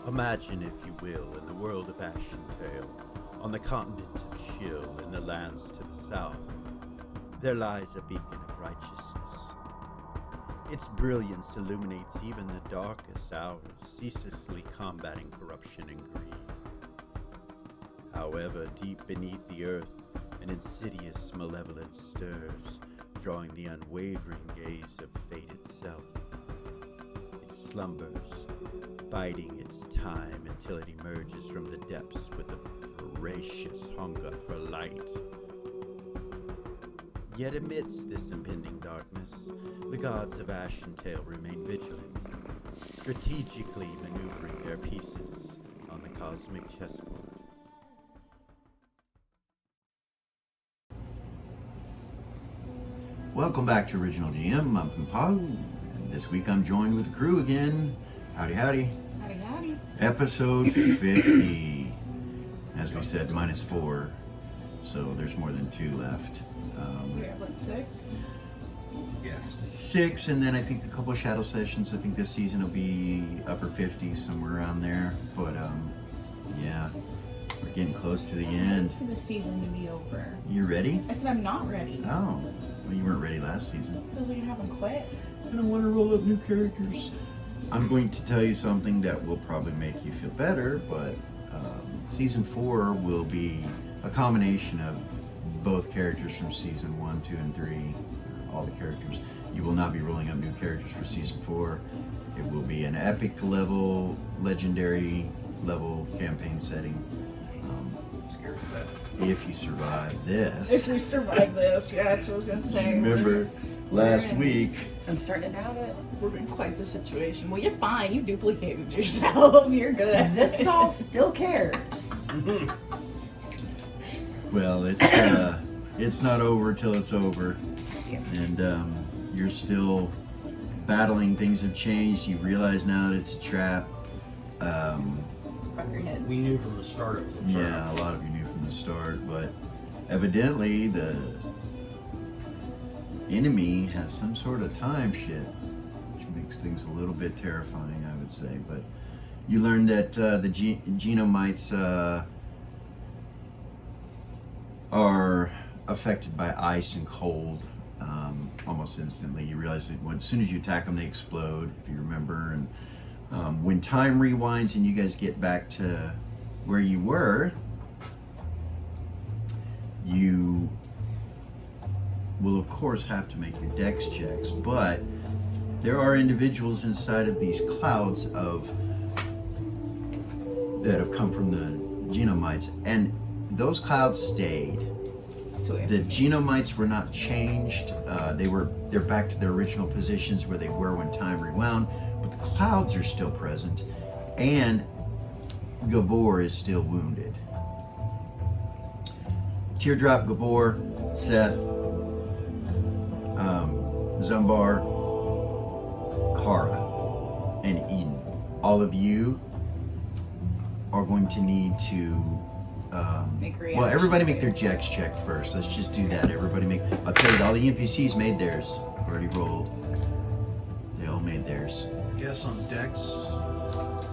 Imagine, if you will, in the world of Ashentale, on the continent of Shill, in the lands to the south, there lies a beacon of righteousness. Its brilliance illuminates even the darkest hours, ceaselessly combating corruption and greed. However, deep beneath the earth, an insidious malevolence stirs, drawing the unwavering gaze of fate itself. It slumbers, biding its time until it emerges from the depths with a voracious hunger for light. Yet amidst this impending darkness, the gods of Ashentale remain vigilant, strategically maneuvering their pieces on the cosmic chessboard. Welcome back to Original GM. I'm Hupahu, and this week I'm joined with the crew again. Howdy, howdy. Howdy, howdy. Episode 50. As we said, -4, so there's more than 2 left. We have like 6? Yes. 6, and then I think a couple of shadow sessions. I think this season will be upper 50s, somewhere around there. But yeah, we're getting close to the end. For the season to be over. You ready? I said I'm not ready. Oh, well, you weren't ready last season. Feels like I haven't quit. I don't want to roll up new characters. I'm going to tell you something that will probably make you feel better, but season 4 will be a combination of both characters from season 1, 2, and 3. All the characters. You will not be rolling up new characters for season 4. It will be an epic level, legendary level campaign setting. Scared of that. If you survive this. If we survive this, yeah, that's what I was gonna say. Remember last week. I'm starting to doubt it. We're in quite the situation. Well, you're fine. You duplicated yourself. You're good. This doll still cares. Well, it's not over till it's over, and you're still battling. Things have changed. You realize now that it's a trap. Fuck your heads. We knew from the start it was a trap. Yeah, a lot of you knew from the start, but evidently the enemy has some sort of time shit, which makes things a little bit terrifying, I would say. But you learned that the genomites are affected by ice and cold almost instantly. You realize that as soon as you attack them, they explode, if you remember. And when time rewinds and you guys get back to where you were, you will of course have to make your dex checks, but there are individuals inside of these clouds that have come from the genomites, and those clouds stayed. The genomites were not changed. They're back to their original positions where they were when time rewound, but the clouds are still present, and Gavor is still wounded. Teardrop, Gavor, Seth, Zumbar, Kara, and Eden. All of you are going to need to well, everybody make their dex check first. Let's just do that. Everybody make. I'll tell you, all the NPCs made theirs. Already rolled. They all made theirs. Yes, on Dex.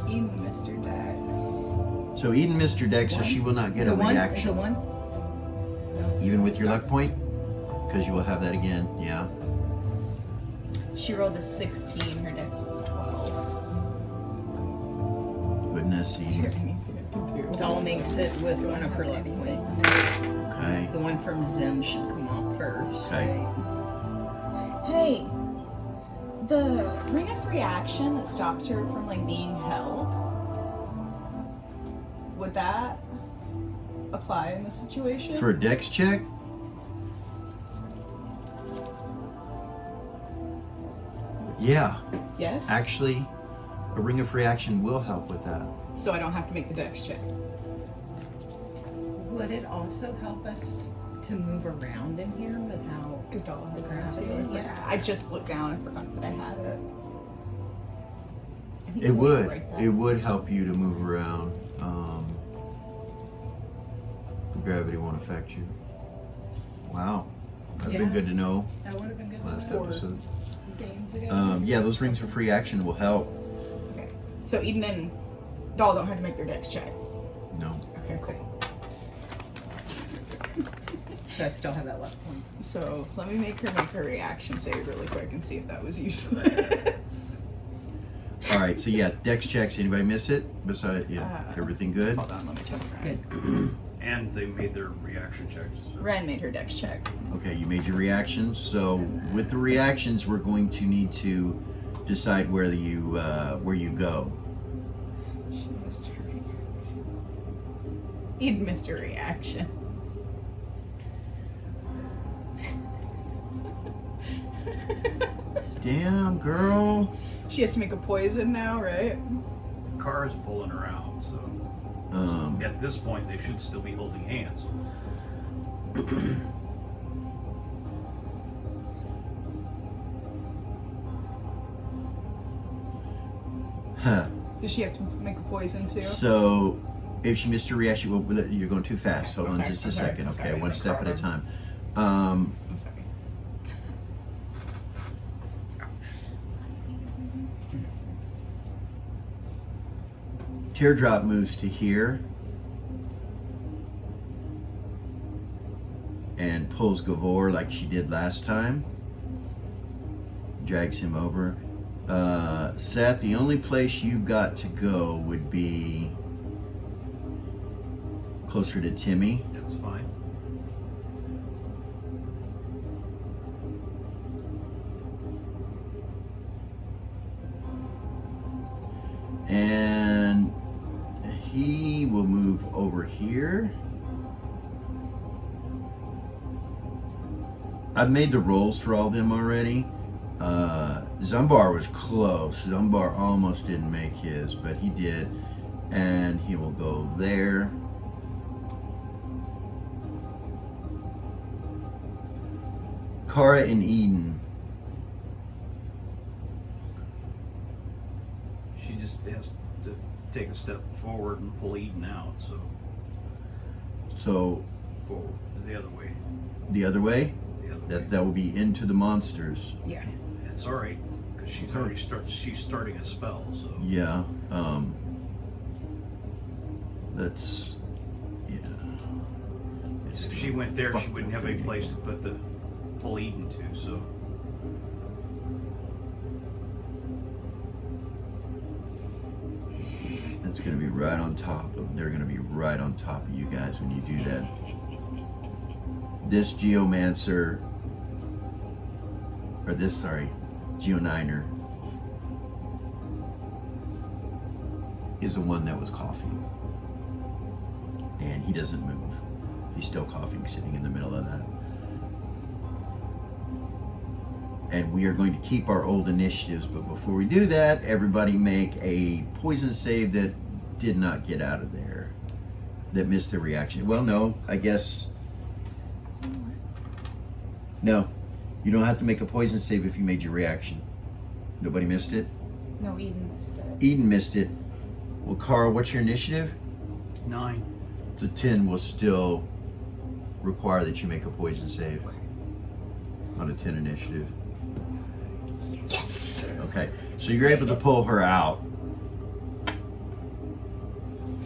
Eden, Mr. Dex. So Eden missed her dex, so she will not get a reaction. Is it 1? Even with your luck point, because you will have that again. Yeah. She rolled a 16. Her dex is a 12. Goodness, Is there Eden. anything I can do? Doll makes it with one of her luck points. Okay. The one from Zim should come off first. Okay. Hey, the ring of reaction that stops her from like being held, would that apply in this situation? For a dex check. Yeah. Yes. Actually, a ring of reaction will help with that. So I don't have to make the dex check. Would it also help us to move around in here without Because Doll has gravity? gravity. Yeah. I just looked down and forgot that I had it. I think It I need to would. write that. It would help you to move around. The gravity won't affect you. Wow. That'd been Yeah. good to know That would have been good last for episode. games ago. Yeah, those rings for free action will help. Okay. So Eden and Y'all don't have to make their dex check. No. Okay, cool. So I still have that left one. So let me make her reaction save really quick and see if that was useless. All right, so yeah, dex checks. Anybody miss it? Besides, everything good? Hold on, let me check. Good. And they made their reaction checks. So. Ren made her dex check. Okay, you made your reactions. So with the reactions, we're going to need to decide where you go. She missed her reaction. Eden missed her reaction. Damn, girl. She has to make a poison now, right? The car is pulling her out, so at this point they should still be holding hands. Huh. Does she have to make a poison too? So if she missed her reaction, well, you're going too fast. Hold I'm on sorry, just a I'm sorry, second. I'm Okay, sorry. one step at a time. I'm sorry. Teardrop moves to here and pulls Gavor like she did last time. Drags him over. Seth, the only place you've got to go would be closer to Timmy. That's fine. And he will move over here. I've made the rolls for all of them already. Zumbar was close. Zumbar almost didn't make his, but he did. And he will go there. Kara and Eden. She just has to take a step forward and pull Eden out, So forward the other way. the other way? The other way. That will be into the monsters. Yeah. It's all right because she's already she's starting a spell, so Yeah. That's if she went there, she wouldn't have any place to put the pull Eden to. So It's gonna be right on top of. They're gonna be right on top of you guys when you do that. This Geomancer, or this, sorry, Geoniner, is the one that was coughing, and he doesn't move. He's still coughing, sitting in the middle of that. And we are going to keep our old initiatives, but before we do that, everybody make a poison save that did not get out of there, that missed their reaction. Well, no, I guess, no, you don't have to make a poison save if you made your reaction. Nobody missed it? No, Eden missed it. Eden missed it. Well, Carl, what's your initiative? 9. The 10 will still require that you make a poison save on a 10 initiative. Yes! Okay, so you're able to pull her out.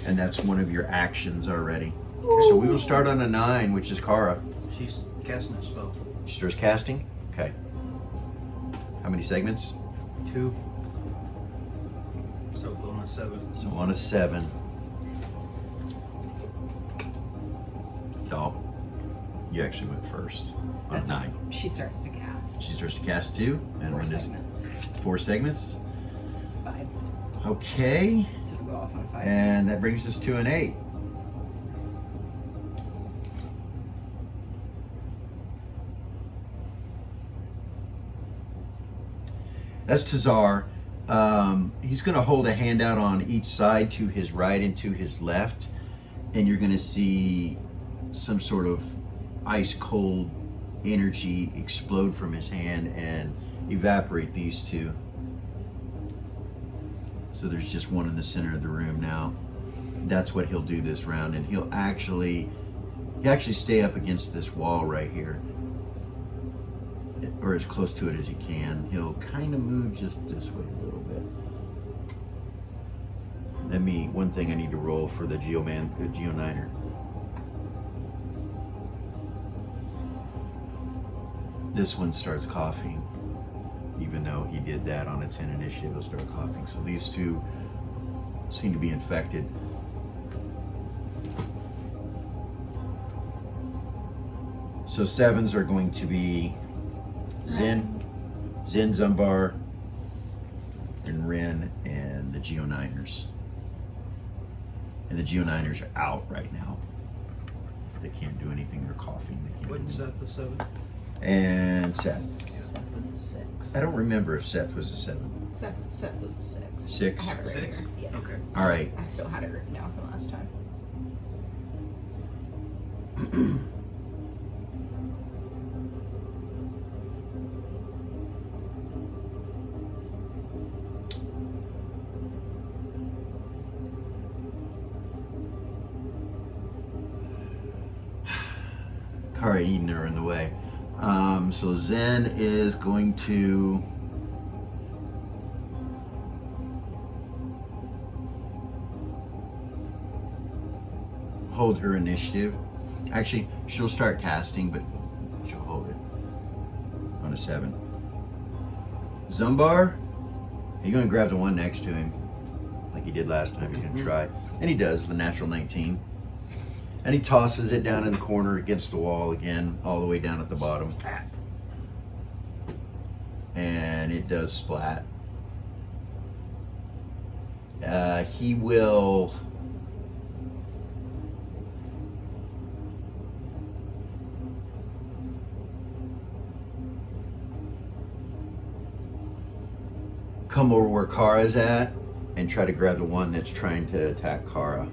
And that's one of your actions already. So we will start on a 9, which is Kara. She's casting a spell. She starts casting? Okay. How many segments? 2. So on a 7. So on a 7. Oh, you actually went first. On That's 9. She starts to cast. She starts to cast 2. And 4 when does segments. 4 segments? 5. Okay. To go off on 5. And that brings us to an 8. That's Tazar. He's going to hold a hand out on each side, to his right and to his left. And you're going to see some sort of ice cold energy explode from his hand and evaporate these two. So there's just one in the center of the room now. That's what he'll do this round, and he'll actually stay up against this wall right here, or as close to it as he can. He'll kind of move just this way a little bit. One thing I need to roll for the Geo Niner. This one starts coughing. Even though he did that on a 10 initiative, he'll start coughing. So these two seem to be infected. So 7s are going to be Zin, Zumbar, and Ren, and the Geo Niners. And the Geo Niners are out right now. They can't do anything. They're coughing. They can't What's that, the 7? And Seth. Seth was a 6. I don't remember if Seth was a 7. Seth was a 6. 6? I have it right 6? here. Yeah. Okay. All right. I still had it written down from last time. Kara Eden are in the way. So Zen is going to hold her initiative. Actually, she'll start casting, but she'll hold it on a 7. Zumbar, you're going to grab the one next to him, like he did last time. He's going to try, and he does with a natural 19. And he tosses it down in the corner against the wall again, all the way down at the bottom. And it does splat. He will come over where Kara's at and try to grab the one that's trying to attack Kara.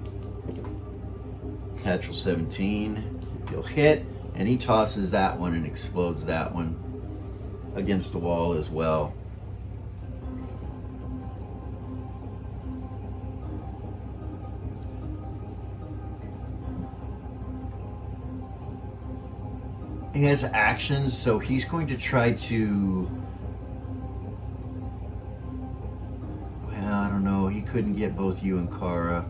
Natural 17, he'll hit, and he tosses that one and explodes that one against the wall as well. He has actions, so he's going to try to, well, I don't know, he couldn't get both you and Kara.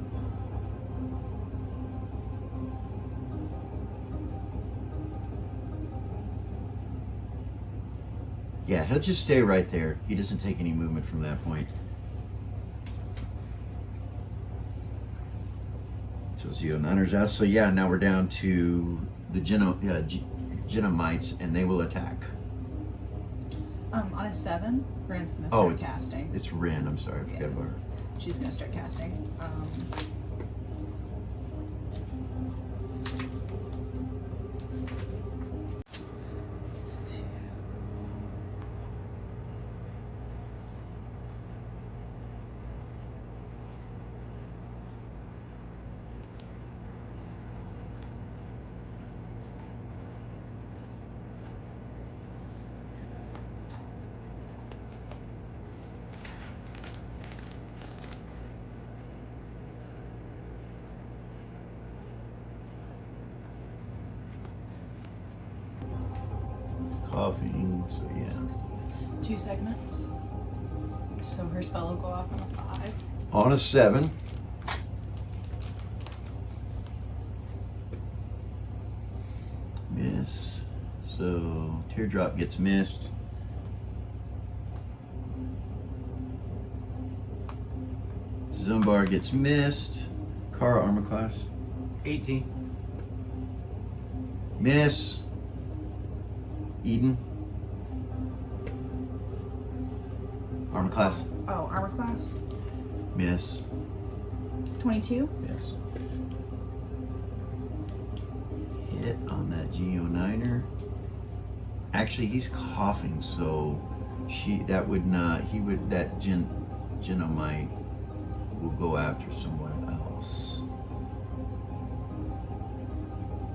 Yeah, he'll just stay right there. He doesn't take any movement from that point. So Zeo Niners out. So yeah, now we're down to the Genomites, and they will attack. On a 7, Ren's gonna Oh, start casting. It's Ren. I'm sorry, I forgot Yeah. about her. She's gonna start casting. Coughing, so yeah. 2 segments. So her spell will go off on a 5. On a 7. Miss. So Teardrop gets missed. Zumbar gets missed. Kara armor class. 18. Miss. Eden. Armor class. Oh, armor class? Miss. 22? Yes. Hit on that Geo Niner. Actually, he's coughing, so that Genomite will go after someone else.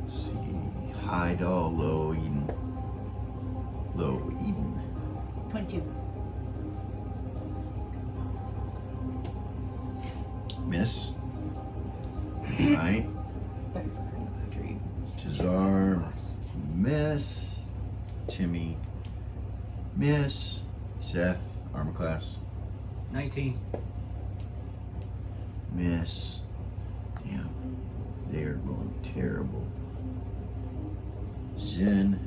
Let's see, high doll, low Eden. Low Eden. 22. Miss. Right. Tazar. Miss. Timmy. Miss. Seth. Armor class. 19. Miss. Damn. They are going terrible. Zen.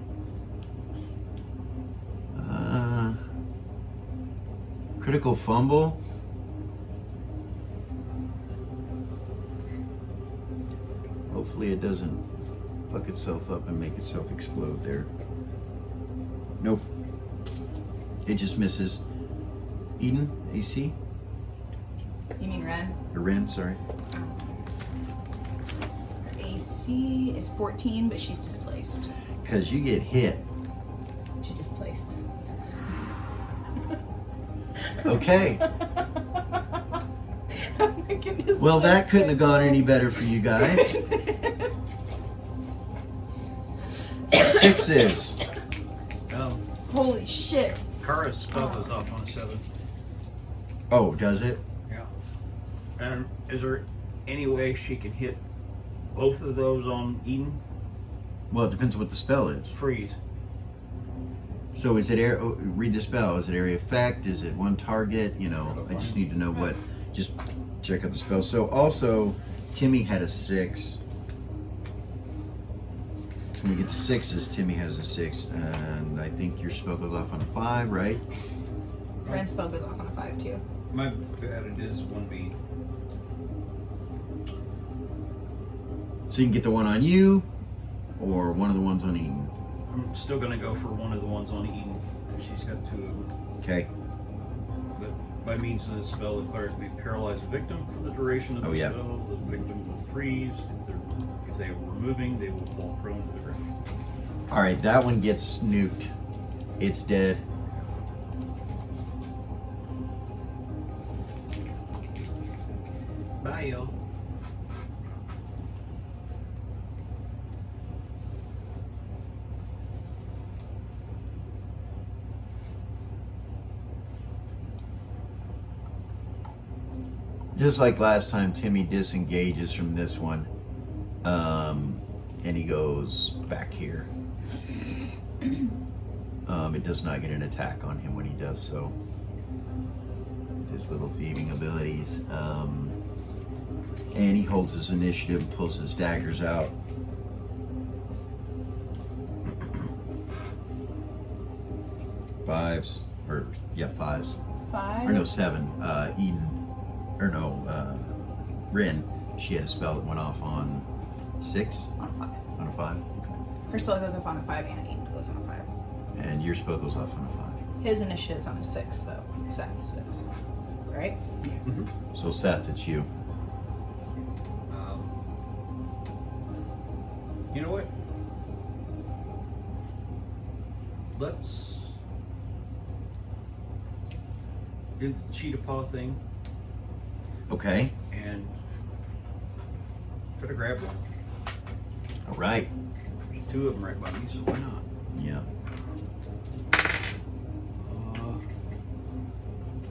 Critical fumble. Hopefully it doesn't fuck itself up and make itself explode there. Nope. It just misses. Eden, AC? You mean Ren? Or Ren, sorry. Her AC is 14, but she's displaced. Because you get hit. She's displaced. Okay. I'm making displaced. Well, that couldn't have gone any better for you guys. Sixes. Oh, Holy shit. Kara's stuff is off on a 7. Oh, does it? Yeah. And is there any way she can hit both of those on Eden? Well, it depends what the spell is. Freeze. So is it read the spell? Is it area effect? Is it one target? You know, I just need to know what. Just check out the spell. So also, Timmy had a 6. When we get to 6s, Timmy has a 6, and I think your spell goes off on a 5, right? Ren's spell goes off on a 5 too. My bad, it is 1B. So you can get the one on you, or one of the ones on Eden. I'm still gonna go for one of the ones on Eden. She's got 2 of them. Okay. But by means of this spell, the cleric may paralyze the victim for the duration of the spell. The victim will freeze. If they were moving, they will fall prone to the ground. All right, that one gets nuked. It's dead. Bye, y'all. Just like last time, Timmy disengages from this one, and he goes back here. It does not get an attack on him when he does so. His little thieving abilities. And he holds his initiative, pulls his daggers out. Fives. Fives. 5? Or no, 7. Eden. Or no, Rin. She had a spell that went off on 6? On a 5. On a 5? Okay. Her spell goes off on a 5 and Eden goes on a 5. And your spell goes off on a 5. His initiative's on a 6 though. Seth's 6. Right? So Seth, it's you. You know what? Let's do the cheetah paw thing Okay. and try to grab one. All right. There's 2 of them right by me, so why not? Yeah.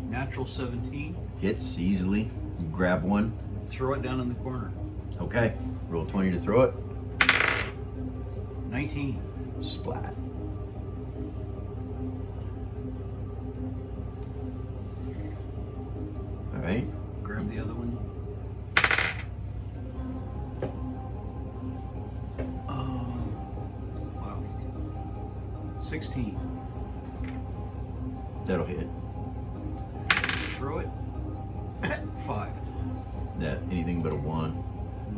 Natural 17. Hits easily. Grab one. Throw it down in the corner. Okay. Roll 20 to throw it. 19. Splat. All right. Grab the other one. Wow. 16. That'll hit. Throw it. 5. That anything but a 1.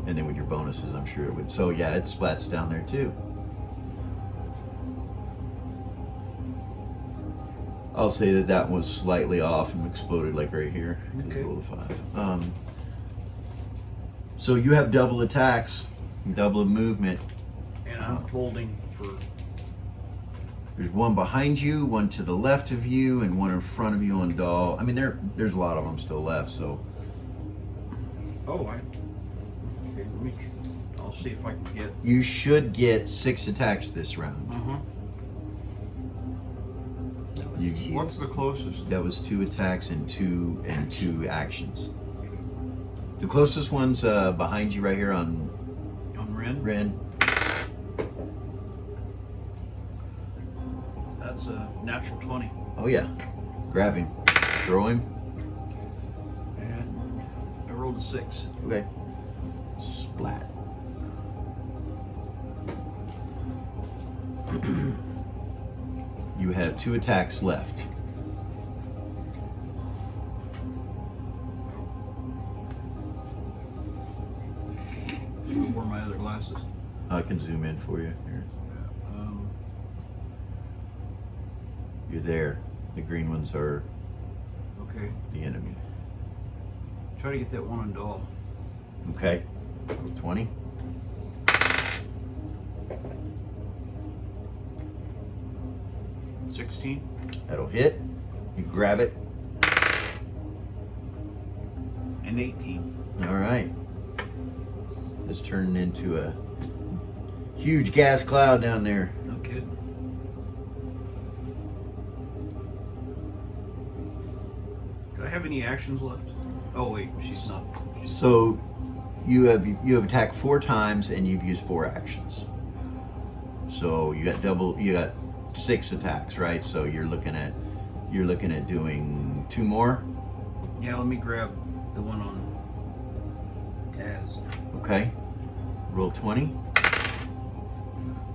And then with your bonuses, I'm sure it would. So yeah, it splats down there too. I'll say that that was slightly off and exploded like right here. Okay. Roll a 5. So you have double attacks, double movement. And I'm holding for. There's one behind you, one to the left of you, and one in front of you on Doll. I mean, there's a lot of them still left. So. Oh, okay. I'll see if I can get. You should get 6 attacks this round. That was 2. What's the closest? That was 2 attacks and two actions. The closest one's behind you right here on Ren. That's a natural 20. Oh yeah. Grab him. Throw him. And I rolled rolled a 6. Okay. Splat. You have 2 attacks left. Where are my other glasses? I can zoom in for you here. You're there. The green ones are Okay. the enemy. Try to get that one on doll. Okay. 20. $16. That'll hit. You grab it. And 18. All right. It's turning into a huge gas cloud down there. No kidding. Do I have any actions left? Oh wait, she's not. So you have attacked 4 times and you've used 4 actions. So you got 6 attacks, right? So you're looking at doing 2 more. Yeah, let me grab the one on Taz. Okay. Roll 20.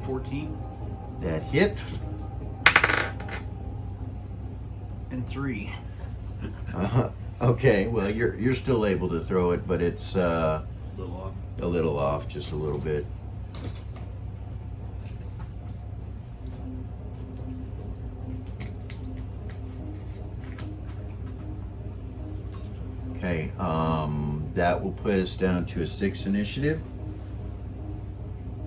14 That hit. and 3. Okay. Well, you're still able to throw it, but it's A little off. a little off, just a little bit. Okay, that will put us down to a 6 initiative,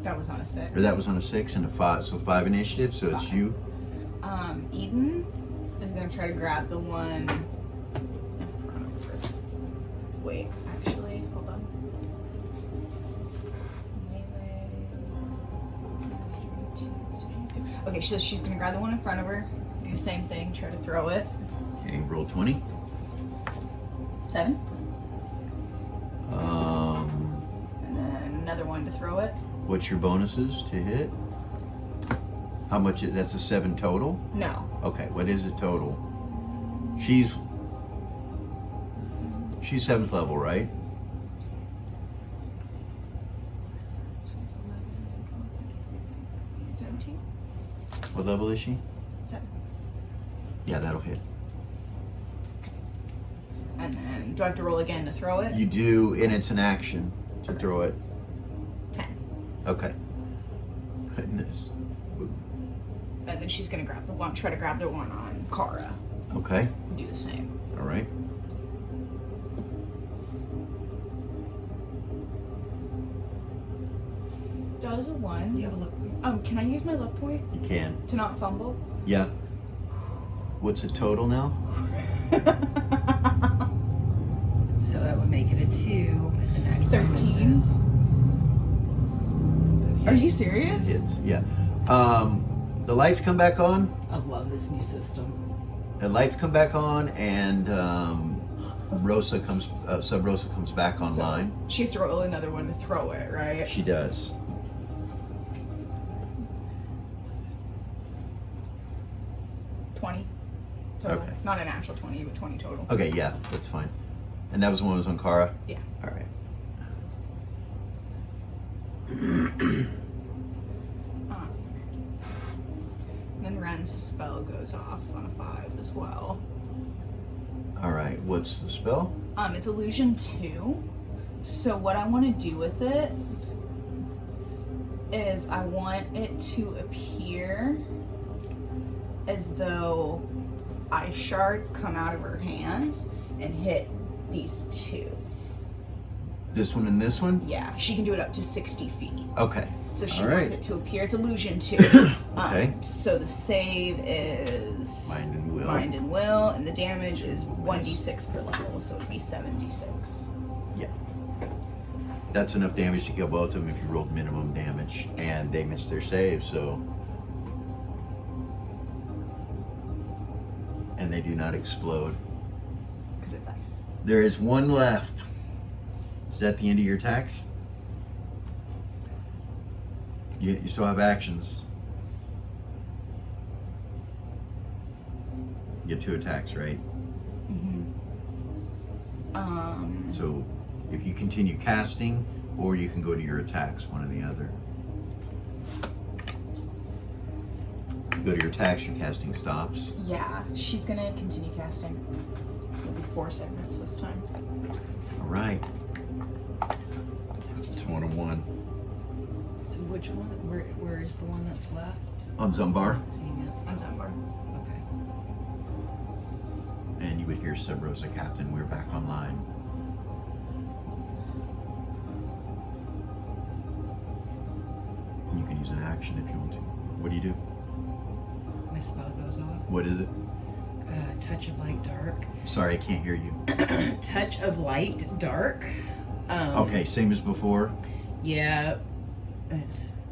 That was on a 6. or that was on a 6 and a 5, so 5 initiative. So it's 5. you. Eden is gonna try to grab the one in front of her. Wait, actually, hold on. Melee. Okay, so she's gonna grab the one in front of her, do the same thing, try to throw it. Okay, roll 20. 7. Um, And then another one to throw it. what's your bonuses to hit? How much? That's a 7 total. No. Okay, what is it total? She's 7th level, right? 17? What level is she? 7. Yeah, that'll hit. And then, do I have to roll again to throw it? You do, and it's an action to throw it. 10. Okay. Goodness. And then she's gonna grab the one, try to grab the one on Kara. Okay. And do the same. All right. Does a 1. You have a look. Can I use my luck point You can. to not fumble? Yeah. What's the total now? So that would make it a 2 with the 9 13. bonuses. Are you serious? It's, yeah. The lights come back on. I love this new system. The lights come back on, and Sub Rosa comes back online. So she has to roll another one to throw it, right? She does. $20 total. Okay. Not a natural 20, but 20 total. Okay, yeah, that's fine. And that was the one that was on Kara? Yeah. All right. And then Ren's spell goes off on a 5 as well. All right, what's the spell? It's illusion 2. So what I want to do with it is I want it to appear as though ice shards come out of her hands and hit these 2. This one and this one? Yeah, she can do it up to 60 feet. Okay. So she All wants right. it to appear. It's illusion 2. Okay. So the save is Mind and will. Mind and will, and the damage is 1d6 per level, so it would be 7d6. Yeah. That's enough damage to kill both of them if you rolled minimum damage, and they missed their save, so. And they do not explode. Because it's ice. There is one left. Is that the end of your attacks? You still have actions. You get 2 attacks, right? Mm-hmm. So if you continue casting, or you can go to your attacks, one or the other. Go to your attacks, your casting stops. Yeah, she's gonna continue casting. It'll be 4 segments this time. All right. It's 1 on 1. So which one? Where is the one that's left? On Zumbar. Not seeing it. On Zumbar. Okay. And you would hear Sub Rosa, Captain, we're back online. You can use an action if you want to. What do you do? My spell goes off. What is it? Touch of light, dark. Sorry, I can't hear you. Touch of light, dark. Okay, same as before. Yeah.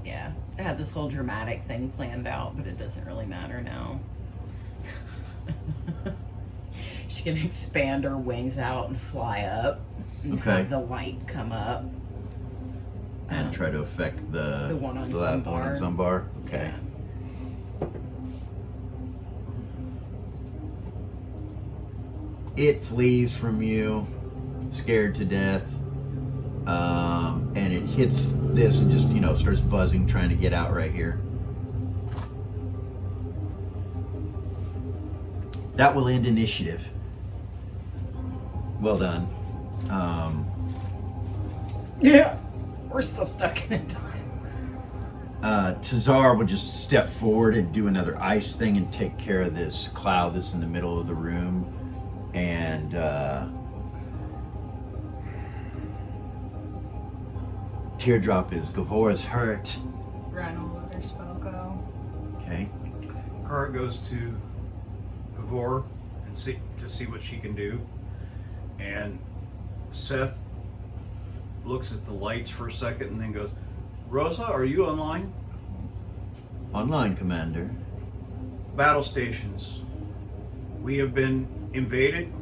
Yeah. I had this whole dramatic thing planned out, but it doesn't really matter now. She's gonna expand her wings out and fly up. And Okay. have the light come up. And try to affect the one on last one on Zumbar. Okay. Yeah. It flees from you, scared to death, and it hits this and just, starts buzzing, trying to get out right here. That will end initiative. Well done. Yeah. We're still stuck in a time. Tazar will just step forward and do another ice thing and take care of this cloud that's in the middle of the room. And Teardrop is Gavor's hurt. Run will let her spell go. Okay. Kara goes to Gavor and see what she can do. And Seth looks at the lights for a second and then goes, Rosa, are you online? Online, Commander. Battle stations. We have been invaded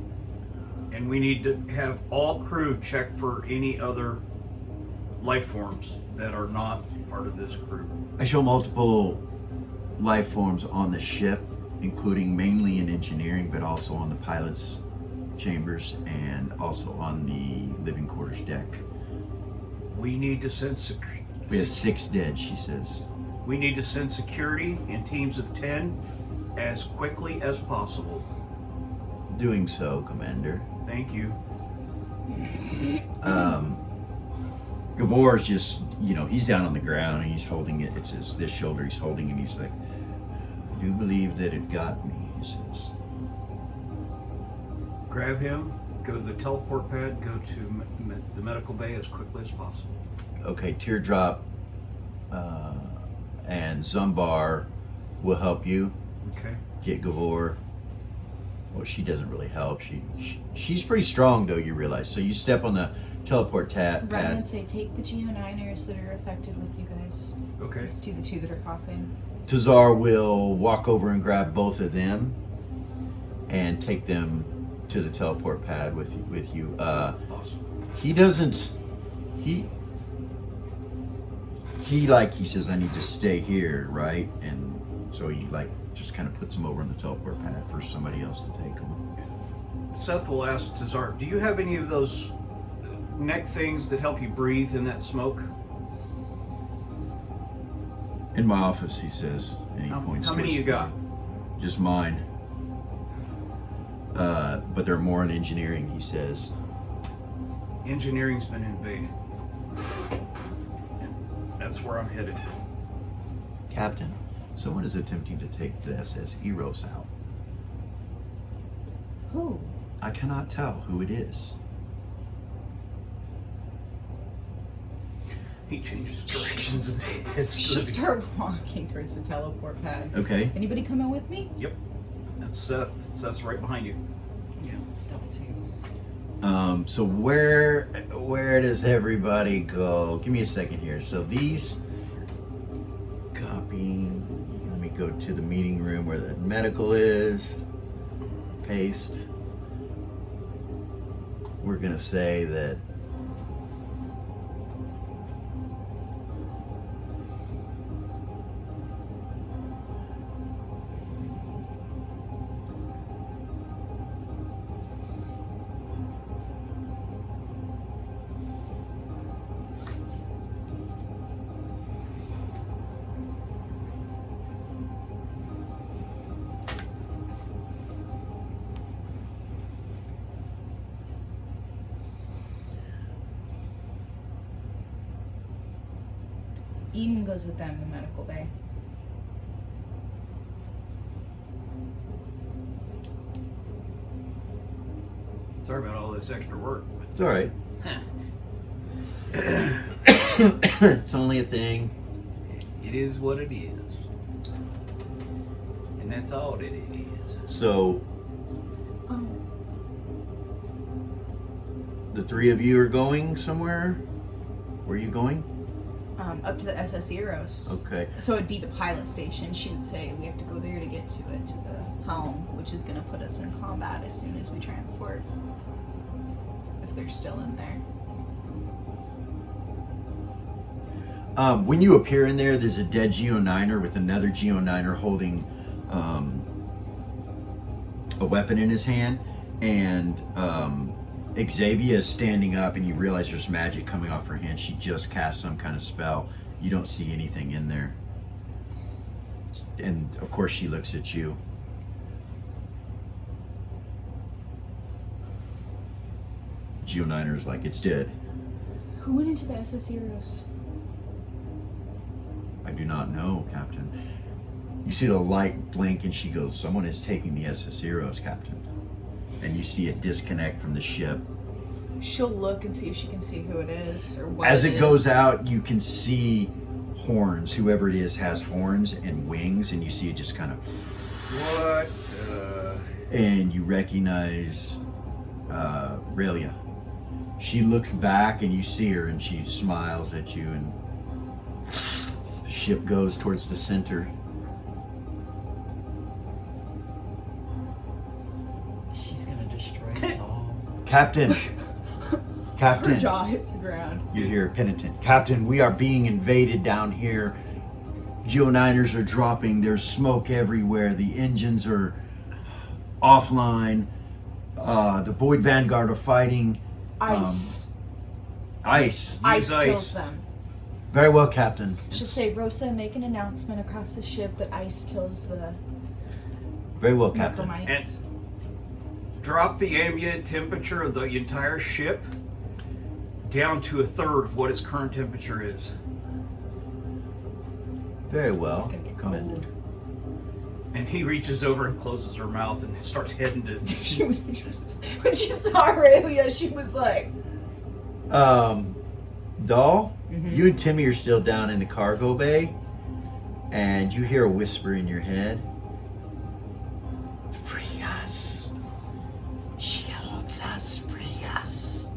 and we need to have all crew check for any other life forms that are not part of this crew. I show multiple life forms on the ship, including mainly in engineering, but also on the pilot's chambers and also on the living quarters deck. We need to send We have 6 dead, she says. We need to send security in teams of 10 as quickly as possible. Doing so, Commander. Thank you. Gavor's just, he's down on the ground and he's holding it. It's this shoulder he's holding, and he's like, I do believe that it got me, he says. Grab him, go to the teleport pad, go to the medical bay as quickly as possible. Okay, Teardrop and Zumbar will help you Okay. get Gavor. Well, she doesn't really help. She's pretty strong, though, you realize. So you step on the teleport Run pad. and say, take the Geo9ers that are affected with you guys. Okay. Just do the 2 that are coughing. Tazar will walk over and grab both of them and take them to the teleport pad with you. Awesome. He doesn't. He says, I need to stay here, right? And so he just kind of puts him over on the teleport pad for somebody else to take him. Seth will ask Tazar, do you have any of those neck things that help you breathe in that smoke? In my office, he says, and he points. How many towards you got? Just mine. But they're more in engineering, he says. Engineering's been invaded. That's where I'm headed. Captain, someone is attempting to take the SS Eros out. Who? I cannot tell who it is. He changes directions and it's Just start walking towards the teleport pad. Okay. Anybody coming with me? Yep. That's Seth. Seth's right behind you. Yeah. Double team. So where does everybody go? Give me a second here. So these copy. Let me go to the meeting room where the medical is. Paste. We're gonna say that Eden goes with them, the medical bay. Sorry about all this extra work. It's all right. It's only a thing. It is what it is. And that's all that it is. So Oh. the three of you are going somewhere? Where are you going? Up to the SS Eros. Okay. So it'd be the pilot station. She would say we have to go there to get to it, to the helm, which is going to put us in combat as soon as we transport. If they're still in there. When you appear in there, there's a dead Geo9er with another Geo9er holding a weapon in his hand, and Xavier is standing up, and you realize there's magic coming off her hand. She just cast some kind of spell. You don't see anything in there. And of course she looks at you. Geo9er's like, it's dead. Who went into the SS Eros? I do not know, Captain. You see the light blink, and she goes, someone is taking the SS Eros, Captain. And you see it disconnect from the ship. She'll look and see if she can see who it is or what As it it goes is. out, you can see horns. Whoever it is has horns and wings, and you see it just kind of... What? And you recognize Relia. She looks back, and you see her, and she smiles at you, and the ship goes towards the center. She's gonna destroy us all. Captain! Her Captain! jaw hits the ground. You hear penitent. Captain, we are being invaded down here. Geo9ers are dropping. There's smoke everywhere. The engines are offline. The Void Vanguard are fighting. Ice. Ice. Ice ice. kills them. Very well, Captain. She'll say, Rosa, make an announcement across the ship that ice kills the Very well, Captain. necromites. Drop the ambient temperature of the entire ship down to 1/3 of what its current temperature is. Very It's well. gonna get Commander. cold. And he reaches over and closes her mouth and starts heading to... When she saw Aurelia, she was like, Doll, Mhm. you and Timmy are still down in the cargo bay, and you hear a whisper in your head. Free us. She holds us. Free us.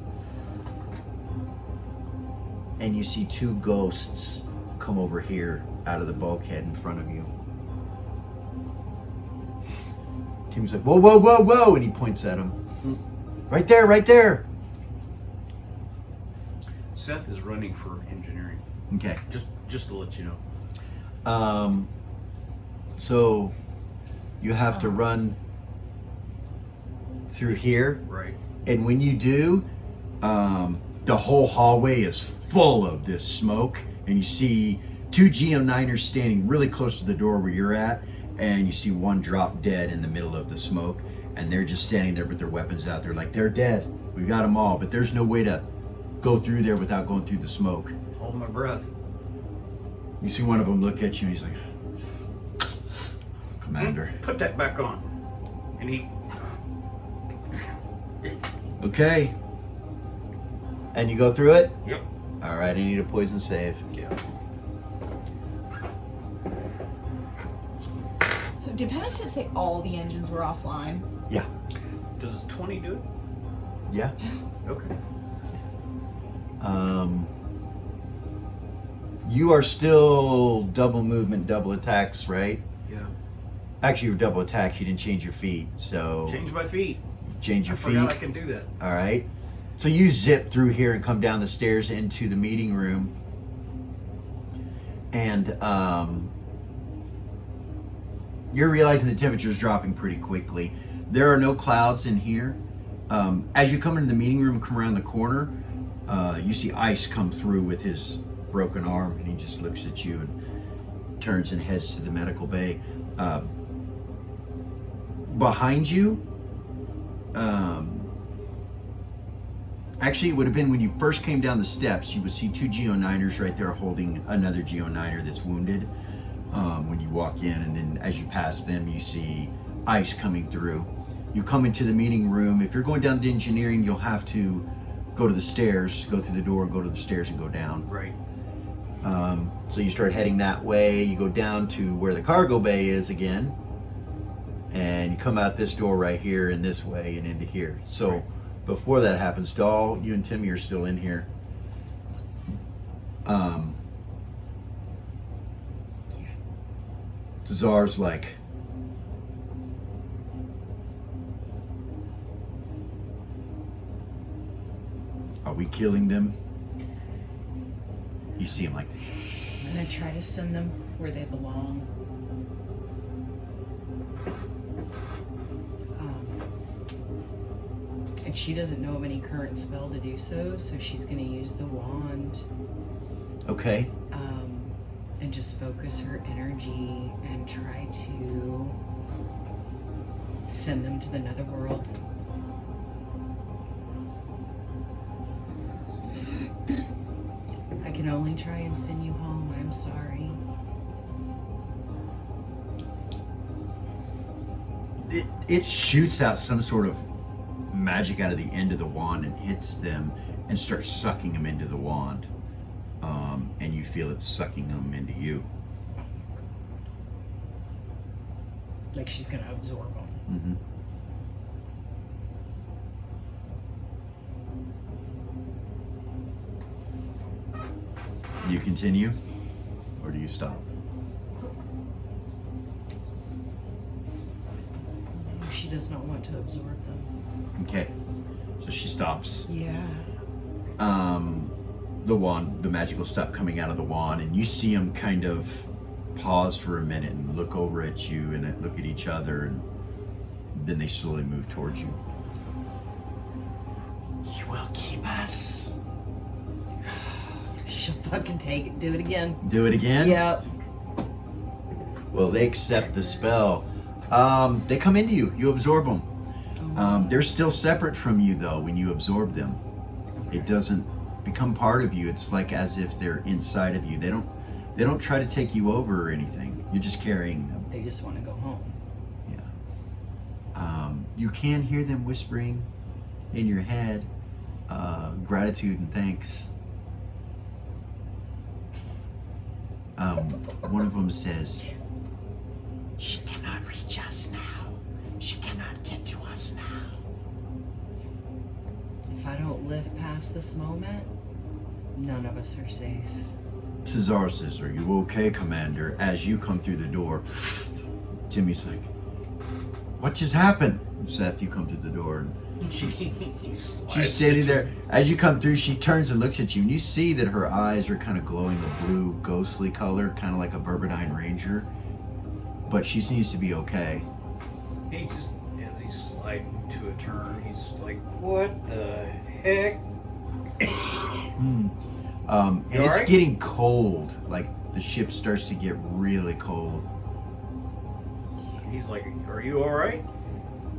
And you see two ghosts come over here out of the bulkhead in front of you. Timmy's like, whoa, whoa, whoa, whoa, and he points at him. Right there, right there. Seth is running for engineering. Okay. Just to let you know. So you have to run through here, Right. and when you do, the whole hallway is full of this smoke, and you see two GM9ers standing really close to the door where you're at, and you see one drop dead in the middle of the smoke, and they're just standing there with their weapons out. They're like, they're dead. We got them all, but there's no way to go through there without going through the smoke. Hold my breath. You see one of them look at you, and he's like, Commander. Put that back on. And he... Okay. And you go through it? Yep. All right, I need a poison save. Yeah. so did Penitent say all the engines were offline? Yeah. Does 20 do it? Yeah. Okay. You are still double movement, double attacks, right? Yeah. Actually, you're double attacks. You didn't change your feet, so Change my feet. change your I forgot I feet. can do that. All right. So you zip through here and come down the stairs into the meeting room, and you're realizing the temperature is dropping pretty quickly. There are no clouds in here. As you come into the meeting room and come around the corner, you see Ice come through with his broken arm, and he just looks at you and turns and heads to the medical bay. Behind you, Actually, it would have been when you first came down the steps. You would see 2 Geo9ers right there holding another Geo9er that's wounded. When you walk in, and then as you pass them, you see ice coming through. You come into the meeting room. If you're going down to engineering, you'll have to go to the stairs, go through the door, go to the stairs, and go down. Right. So you start heading that way. You go down to where the cargo bay is again, and you come out this door right here and this way and into here. So right. Before that happens, Doll, you and Timmy are still in here. Czar's like, are we killing them? You see him like, I'm gonna try to send them where they belong. And she doesn't know of any current spell to do so, so she's gonna use the wand. okay. And just focus her energy and try to send them to the netherworld. I can only try and send you home. I'm sorry. It shoots out some sort of magic out of the end of the wand and hits them and starts sucking them into the wand. And you feel it sucking them into you. Like she's gonna absorb them. Do you continue, or do you stop? She does not want to absorb them. Okay, so she stops. Yeah. The wand, the magic will stop coming out of the wand, and you see them kind of pause for a minute and look over at you and look at each other, and then they slowly move towards you. You will keep us. She'll fucking take it. Do it again. Do it again? Yep. Well, they accept the spell. They come into you. You absorb them. They're still separate from you, though, when you absorb them. It doesn't become part of you. It's like as if they're inside of you. They don't try to take you over or anything. You're just carrying them. They just want to go home. Yeah. You can hear them whispering in your head, gratitude and thanks. One of them says, "She cannot reach us now. She cannot get to us now." If I don't live past this moment, none of us are safe. Czar says, "Are you okay, Commander?" As you come through the door, Timmy's like, "What just happened?" Seth, you come through the door, and she's standing there. As you come through, she turns and looks at you, and you see that her eyes are kind of glowing a blue, ghostly color, kind of like a Burberdine Ranger. But she seems to be okay. He just, as he's sliding to a turn, he's like, "What the heck?" And it's alright? getting cold. Like the ship starts to get really cold. He's like, "Are you all right?"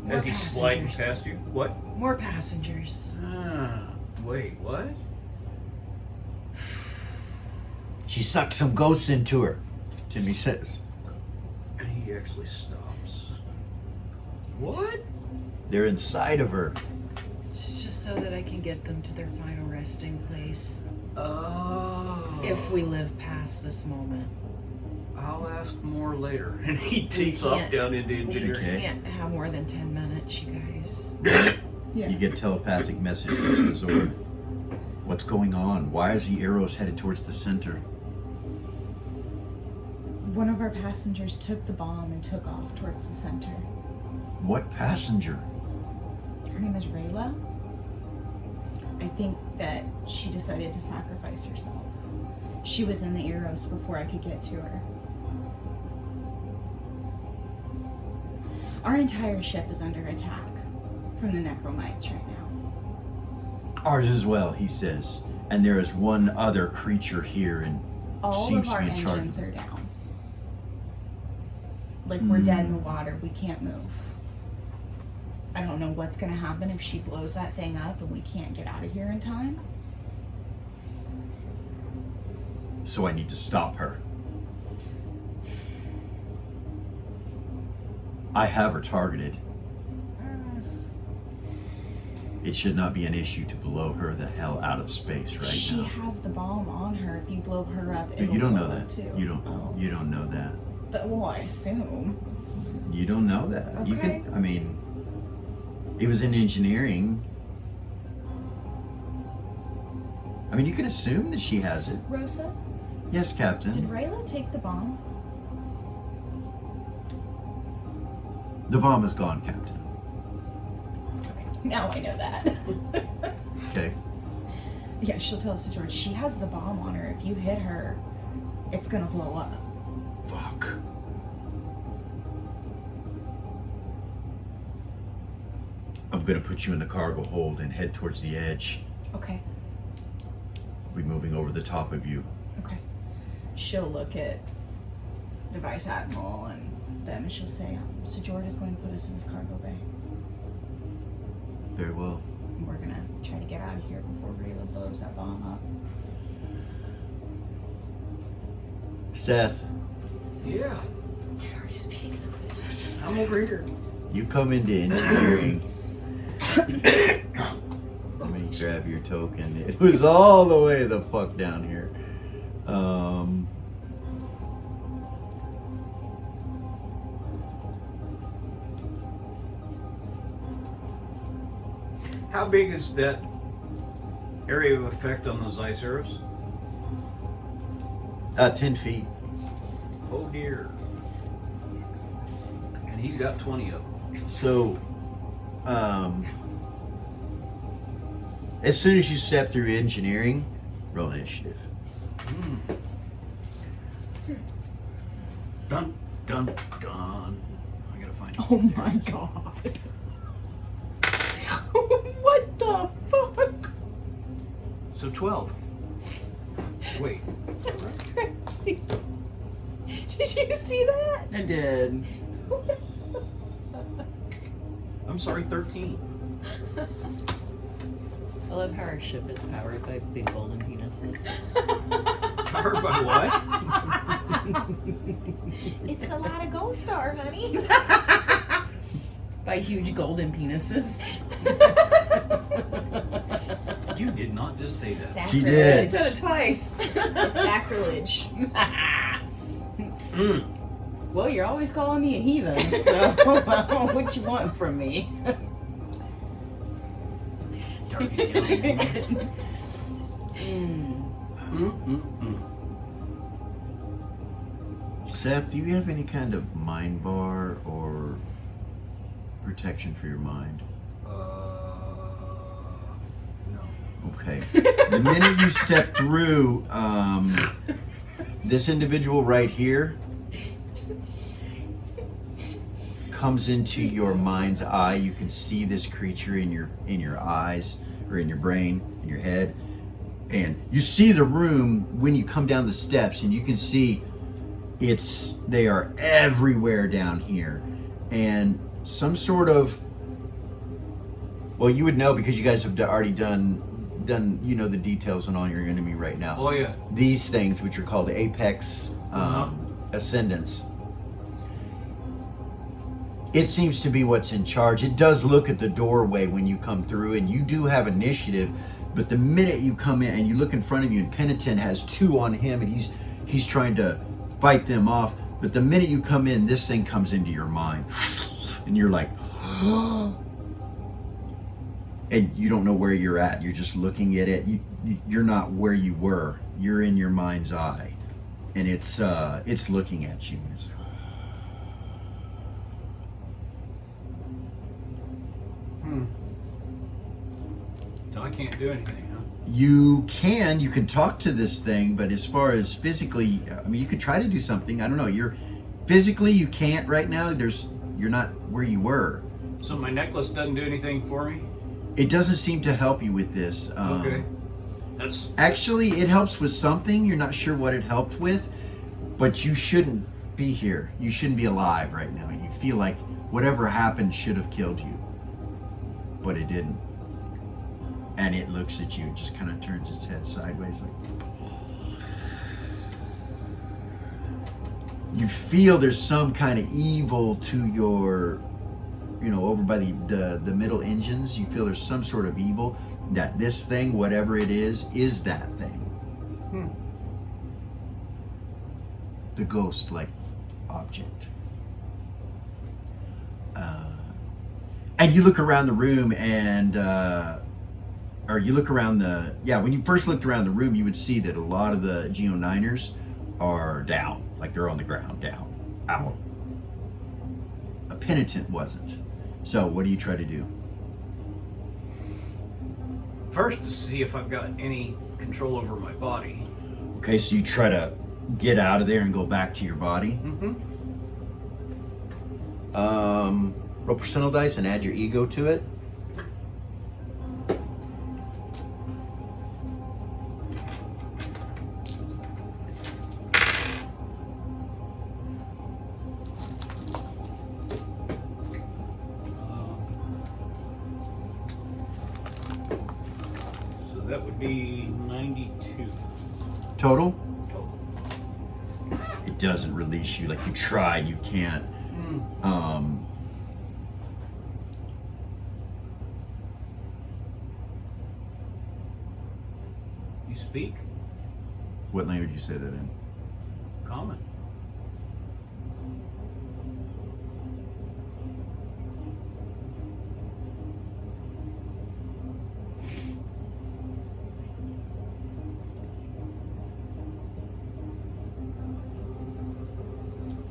More As he's sliding passengers. past you. What? More passengers. Wait, what? She sucked some ghosts into her, Timmy says. And he actually stops. What? They're inside of her. It's just so that I can get them to their final resting place. Oh. If we live past this moment. I'll ask more later. And he takes off can't. down into engineering. We can't have more than 10 minutes, you guys. Yeah. You get telepathic messages from Zord. What's going on? Why is the arrows headed towards the center? One of our passengers took the bomb and took off towards the center. What passenger? Her name is Rayla. I think that she decided to sacrifice herself. She was in the arrows before I could get to her. Our entire ship is under attack from the necromites right now. Ours as well, he says. And there is one other creature here and All seems of our to be in charge. engines are down. Like we're dead in the water. We can't move. I don't know what's gonna happen if she blows that thing up and we can't get out of here in time. So I need to stop her. I have her targeted. It should not be an issue to blow her the hell out of space right She now. has the bomb on her. If you blow her up, But it'll you don't blow know up that. too. You don't. Oh. You don't know that. Well, I assume. You don't know that. You Okay. can. I mean, it was in engineering. I mean, you can assume that she has it. Rosa, Yes, Captain. did Rayla take the bomb? The bomb is gone, Captain. Okay, now I know that. Okay. Yeah, she'll tell us to George. She has the bomb on her. If you hit her, it's gonna blow up. Fuck. I'm gonna put you in the cargo hold and head towards the edge. Okay, I'll be moving over the top of you. okay. She'll look at the Vice Admiral and them, and she'll say, so George is going to put us in his cargo bay. Very well. And we're gonna try to get out of here before Rayla blows that bomb up. Seth, Yeah, My heart is beating so fast. I'm over here. you come into engineering. Let me grab your token. It was all the way the fuck down here. How big is that area of effect on those ice arrows? 10 feet. Oh dear. And he's got 20 of them. So, as soon as you step through engineering, roll initiative. Dun, dun, dun. I gotta find Oh my god. What the fuck? So 12. Wait. Did you see that? I did. I'm sorry, 13. I love how our ship is powered by big golden penises. Powered by what? It's a lot of Gold Star, honey. By huge golden penises. You did not just say that. Sacrilege. She did. I said it twice. It's sacrilege. Well, you're always calling me a heathen, so what you want from me? Seth, do you have any kind of mind bar or protection for your mind? No. Okay. The minute you step through this individual right here comes into your mind's eye. You can see this creature in your eyes or in your brain, in your head. And you see the room when you come down the steps, and you can see they are everywhere down here. And some sort of, well, you would know because you guys have already done the details on all your enemy right now. Oh yeah. These things, which are called apex ascendants, it seems to be what's in charge. It does look at the doorway when you come through, and you do have initiative, but the minute you come in and you look in front of you, and Penitent has 2 on him, and he's trying to fight them off, but the minute you come in, this thing comes into your mind, and you're like, and you don't know where you're at. You're just looking at it. You're not where you were. You're in your mind's eye, and it's looking at you. It's, So I can't do anything, huh? you can talk to this thing, but as far as physically, I mean, you could try to do something. I don't know. You're physically, you can't right now. You're not where you were. So my necklace doesn't do anything for me? It doesn't seem to help you with this. Okay. That's Actually, it helps with something. You're not sure what it helped with, but you shouldn't be here. You shouldn't be alive right now. You feel like whatever happened should have killed you. but it didn't. And it looks at you, just kind of turns its head sideways like. You feel there's some kind of evil to your, over by the middle engines. You feel there's some sort of evil, that this thing, whatever it is that thing. The ghost-like object. And you look around the room and, or you look around when you first looked around the room, you would see that a lot of the Geo9ers are down, like they're on the ground, down, out. A penitent wasn't. So what do you try to do? First, to see if I've got any control over my body. Okay, so you try to get out of there and go back to your body. Roll percentile dice and add your ego to it. So that would be 92. Total? It doesn't release you. Like you tried, you can't. You speak? What language did you say that in? Common.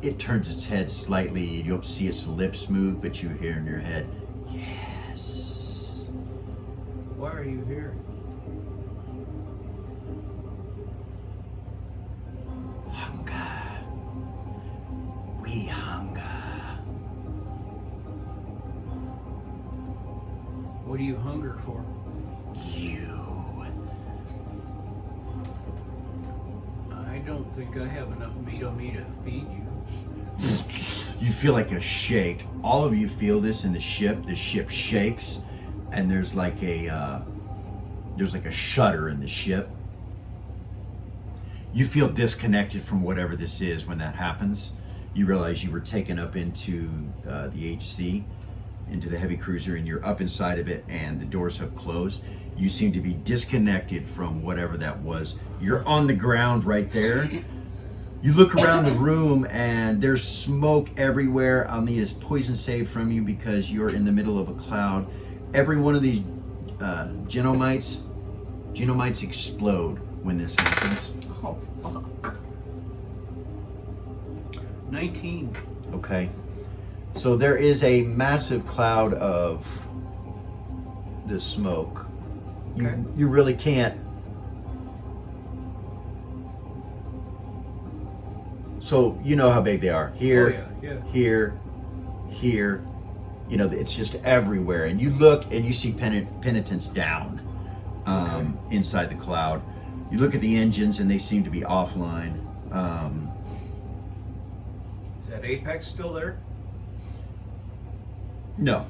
It turns its head slightly. You don't see its lips move, but you hear in your head, yes. Why are you here? Hunger. We hunger. What do you hunger for? You. I don't think I have enough meat on me to feed you. You feel like a shake. All of you feel this in the ship. The ship shakes, and there's like a shudder in the ship. You feel disconnected from whatever this is when that happens. You realize you were taken up into the HC, into the heavy cruiser, and you're up inside of it, and the doors have closed. You seem to be disconnected from whatever that was. You're on the ground right there. You look around the room and there's smoke everywhere. I'll need a poison save from you because you're in the middle of a cloud. Every one of these genomites explode when this happens. Oh, fuck. 19. Okay. So there is a massive cloud of this smoke. Okay. You really can't. So you know how big they are. Here, here, here. It's just everywhere. And you look and you see penitents down inside the cloud. You look at the engines and they seem to be offline. Is that Apex still there? No.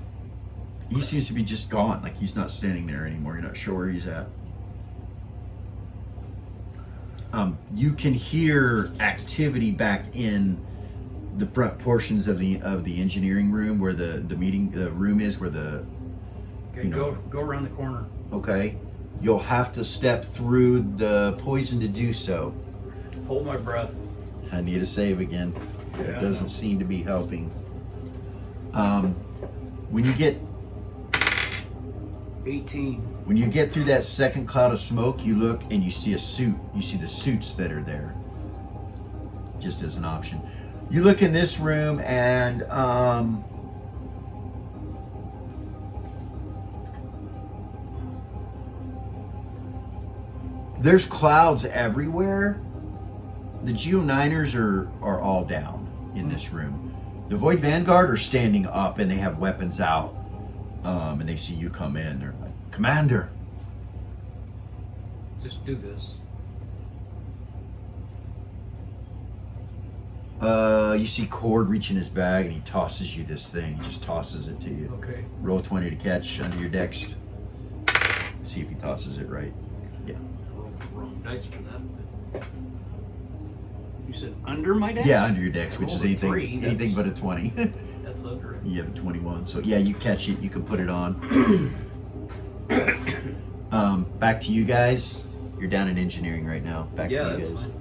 He seems to be just gone. Like he's not standing there anymore. You're not sure where he's at. You can hear activity back in the front portions of the engineering room where the meeting room is, where the. Okay, go around the corner. Okay, you'll have to step through the poison to do so. Hold my breath. I need a save again. Yeah, It doesn't seem to be helping. When you get 18. When you get through that second cloud of smoke, you look and you see a suit. You see the suits that are there, just as an option. You look in this room and there's clouds everywhere. The Geo9ers are all down in this room. The Void Vanguard are standing up and they have weapons out. And they see you come in. They're like, Commander. Just do this. You see Cord reach in his bag and he tosses you this thing. He just tosses it to you. Okay. Roll 20 to catch under your dex. See if he tosses it right. Yeah. I rolled the wrong dice for that. You said under my dex? Yeah, under your dex, which is rolled a anything 3, anything but a 20. That's under it. You have a 21. So yeah, you catch it. You can put it on. Back to you guys. You're down in engineering right now. Back Yeah, to you that's guys. fine.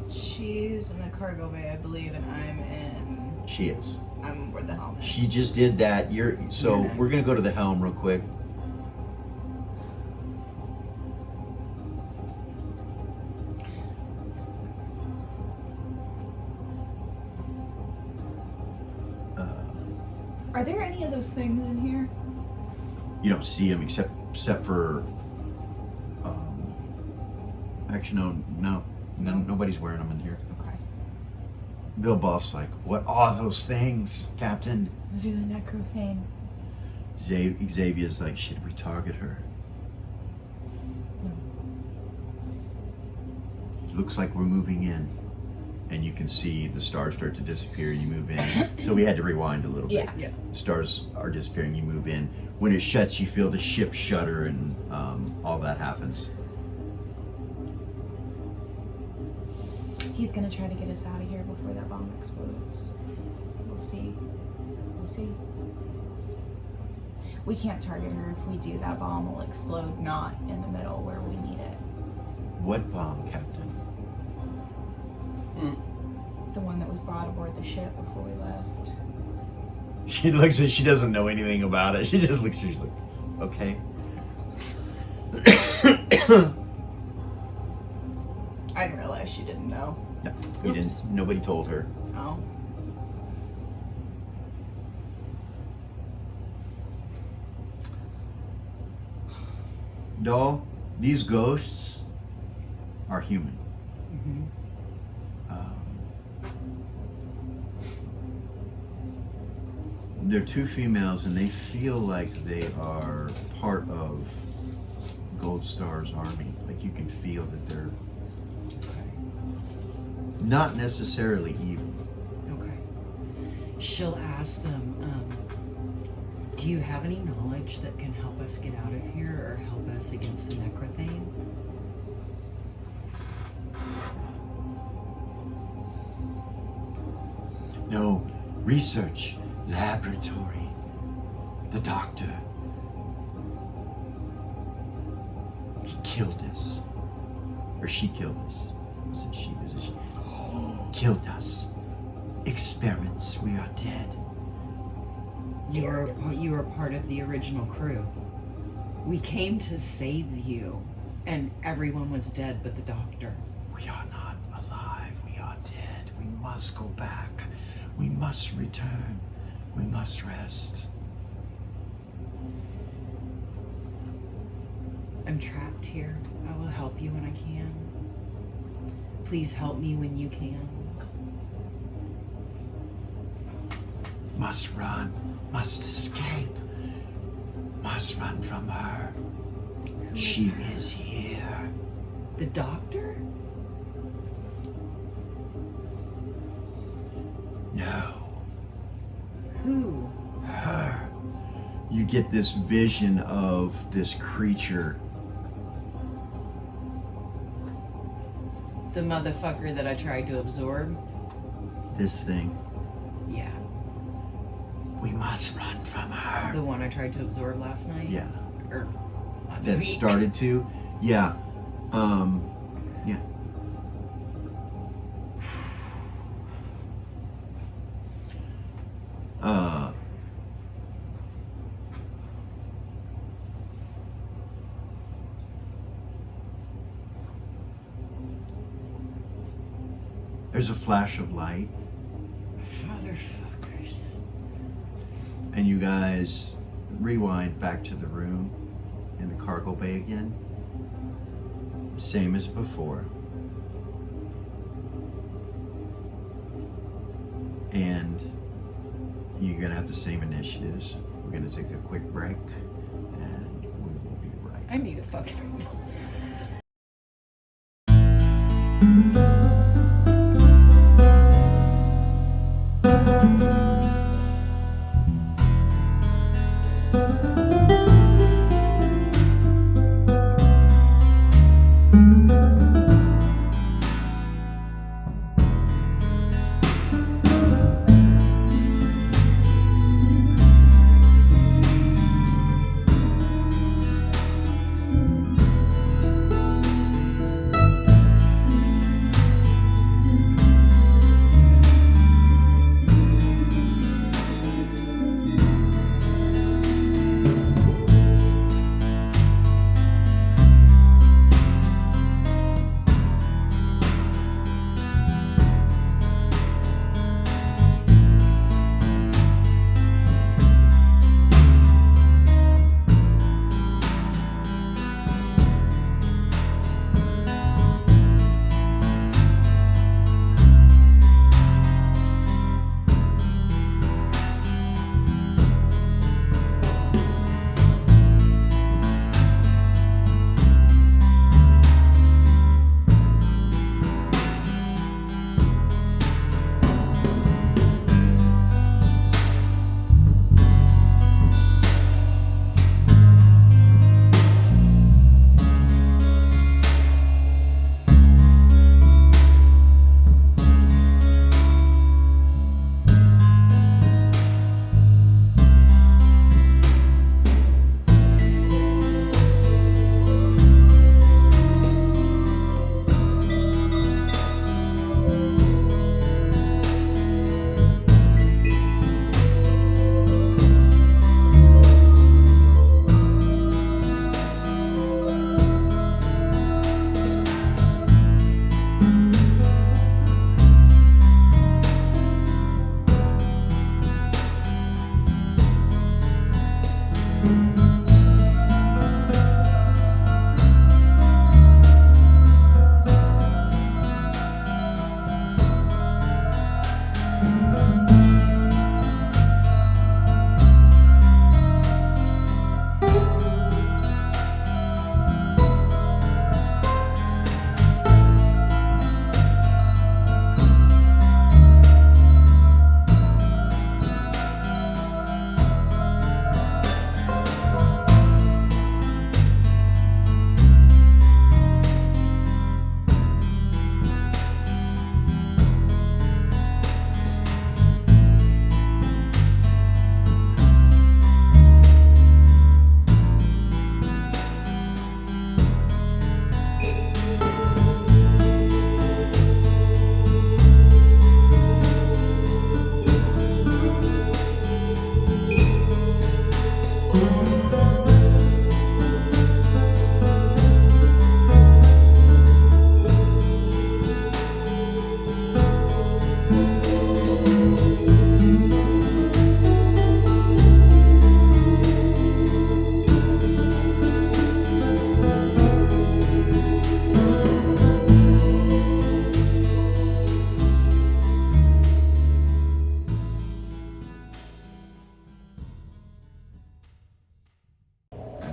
She's in the cargo bay, I believe, and She is. I'm where the helm is. She just did that. So You're we're gonna go to the helm real quick. Are there any of those things in here? You don't see him except for. Actually, no, nobody's wearing them in here. Okay. Bill Buff's like, what are those things, Captain? Those are the necrophane. Xavier's like, should we target her? No. Looks like we're moving in. And you can see the stars start to disappear. You move in. So we had to rewind a little bit. Yeah. The stars are disappearing. You move in. When it shuts, you feel the ship shudder, and all that happens. He's gonna try to get us out of here before that bomb explodes. We'll see. We'll see. We can't target her. If we do, that bomb will explode not in the middle where we need it. What bomb, Captain? The one that was brought aboard the ship before we left. She looks at. She doesn't know anything about it. She just looks. She's like, okay. I didn't realize she didn't know. No, you Oops. didn't. Nobody told her. Oh. Doll, these ghosts are human. Mm-hmm. They're two females, and they feel like they are part of Gold Star's army. Like you can feel that they're not necessarily evil. Okay. She'll ask them, do you have any knowledge that can help us get out of here or help us against the necrothane? No, research, laboratory, the doctor. He killed us. Or she killed us. Was it she? Was it she? Killed us. Experiments, we are dead. You were part of the original crew. We came to save you, and everyone was dead but the doctor. We are not alive, we are dead. We must go back. We must return. We must rest. I'm trapped here. I will help you when I can. Please help me when you can. Must run, must escape, must run from her. She is here. The doctor? No, Who? her. You get this vision of this creature. The motherfucker that I tried to absorb? This thing. Yeah. We must run from her. The one I tried to absorb last night? Yeah. Or last That week? started to. Yeah. Yeah. There's a flash of light, Motherfuckers. and you guys rewind back to the room in the cargo bay again. Same as before. And you're gonna have the same initiatives. We're gonna take a quick break, and we will be right. I need a fucking...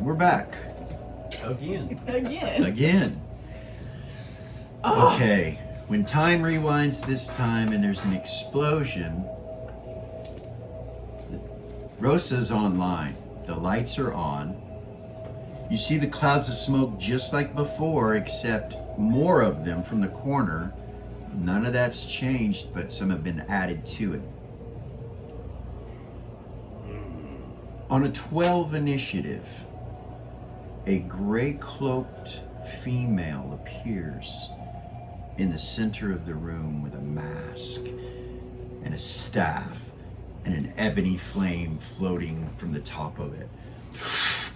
We're back. Again. Again. Okay. When time rewinds this time and there's an explosion, Rosa's online. The lights are on. You see the clouds of smoke just like before, except more of them from the corner. None of that's changed, but some have been added to it. On a 12 initiative, a gray-cloaked female appears in the center of the room with a mask and a staff and an ebony flame floating from the top of it.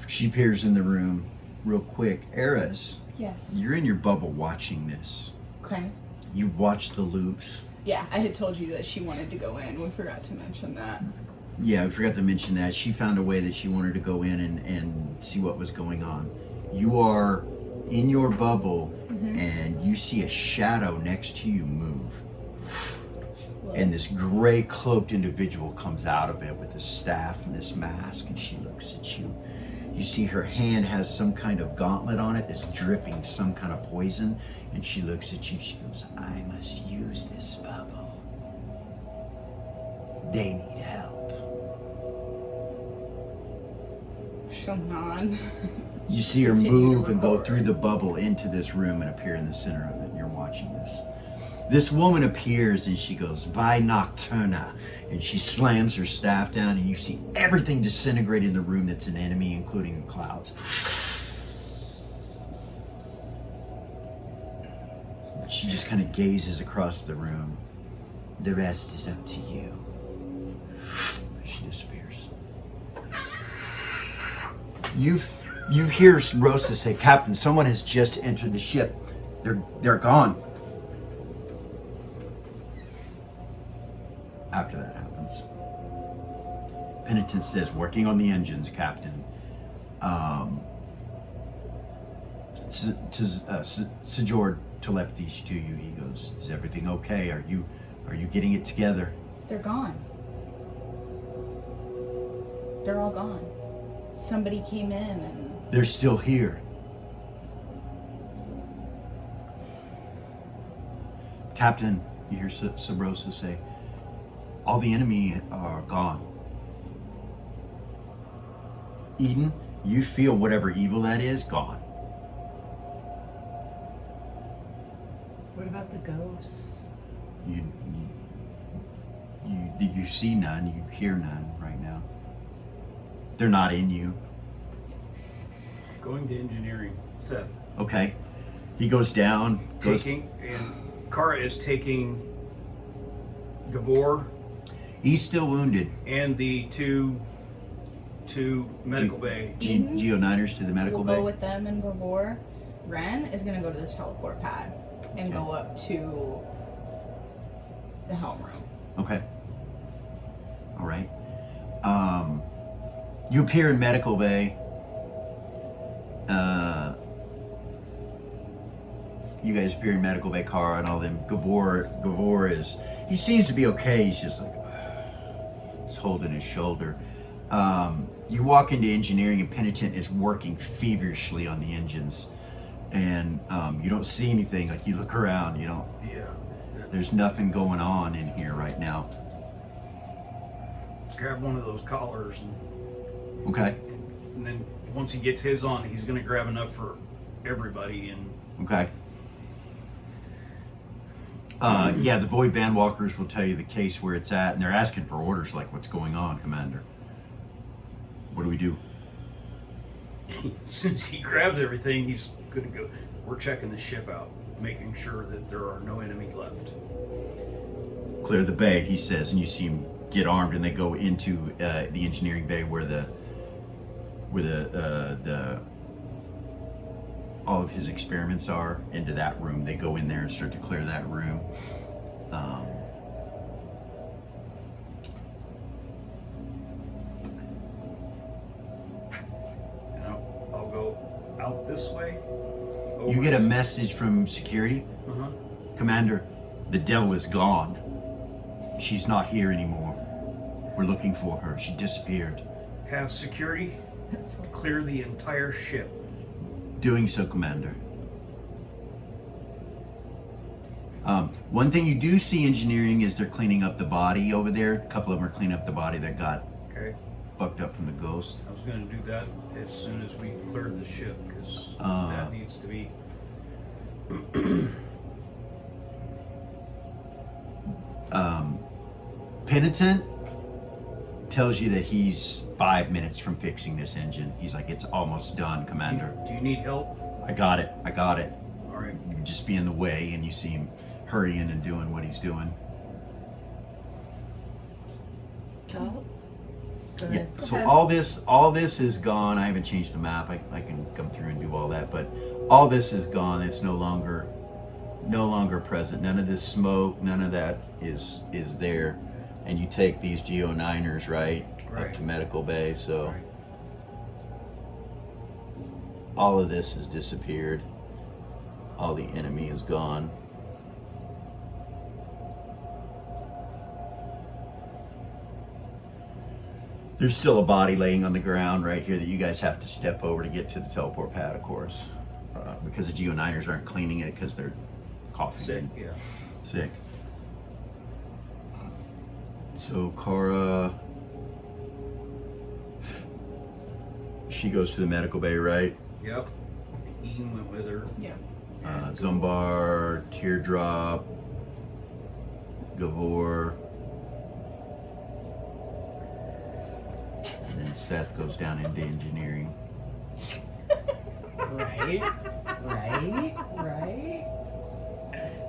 She appears in the room real quick. Eris, Yes. you're in your bubble watching this. Okay. You've watched the loops. Yeah, I had told you that she wanted to go in. We forgot to mention that. Yeah, I forgot to mention that. She found a way that she wanted to go in and see what was going on. You are in your bubble, and you see a shadow next to you move. And this gray cloaked individual comes out of it with this staff and this mask, and she looks at you. You see her hand has some kind of gauntlet on it that's dripping some kind of poison, and she looks at you. She goes, I must use this bubble. They need help. She'll nod. You see her Continue to move and go record. through the bubble into this room and appear in the center of it. You're watching this. This woman appears and she goes, "By Nocturna," and she slams her staff down, and you see everything disintegrate in the room that's an enemy, including the clouds. She just kind of gazes across the room. The rest is up to you. She disappears. You hear Rosa say, "Captain, someone has just entered the ship. They're gone." After that happens, Penitent says, "Working on the engines, Captain." Sajord telepathies to you. He goes, "Is everything okay? Are you getting it together?" They're gone. They're all gone. Somebody came in and... They're still here. Captain, you hear Sabrosa say, "All the enemy are gone." Eden, you feel whatever evil that is gone. What about the ghosts? You see none. You hear none right now. They're not in you. Going to engineering, Seth. Okay. He goes down. And Kara is taking Gabor He's still wounded. and the two medical bay. Geo9ers to the medical We'll bay. go with them and Gabor. Ren is going to go to the teleport pad and go up to the helm room. Okay. All right. You appear in medical bay. You guys appear in medical bay, Kara and all them. Gavor he seems to be okay. He's just like, he's holding his shoulder. You walk into engineering and Penitent is working feverishly on the engines. And you don't see anything. Like, you look around, you don't, Yeah. there's nothing going on in here right now. Grab one of those collars, Okay. and then once he gets his on, he's going to grab enough for everybody. And Okay. Yeah, the Void Bandwalkers will tell you the case where it's at, and they're asking for orders like, "What's going on, Commander? What do we do?" as soon as he grabs everything, he's going to go. We're checking the ship out, making sure that there are no enemies left. Clear the bay, he says, and you see him get armed, and they go into the engineering bay where the all of his experiments are, into that room. They go in there and start to clear that room. I'll go out this way. You get a message from security. Uh-huh. "Commander, the devil is gone. She's not here anymore. We're looking for her. She disappeared." Have security That's what clear the entire ship. Doing so, Commander. One thing you do see engineering is they're cleaning up the body over there. A couple of them are cleaning up the body that got Okay. fucked up from the ghost. I was going to do that as soon as we cleared the ship, because that needs to be. Penitent tells you that he's 5 minutes from fixing this engine. He's like, it's almost done, Commander. Do you need help? I got it. All right. Just be in the way, and you see him hurrying and doing what he's doing. Go Yeah. ahead. So Okay. all this is gone. I haven't changed the map. I can come through and do all that, but all this is gone. It's no longer present. None of this smoke, none of that is there. And you take these Geo9ers right up to medical bay, so Right. all of this has disappeared. All the enemy is gone. There's still a body laying on the ground right here that you guys have to step over to get to the teleport pad, of course, because the Geo9ers aren't cleaning it because they're coughing Sick, and yeah. sick. So Kara, she goes to the medical bay, right? Yep. Ian went with her. Yeah. Zumbar, Teardrop, Gavor, and then Seth goes down into engineering. Right? Right?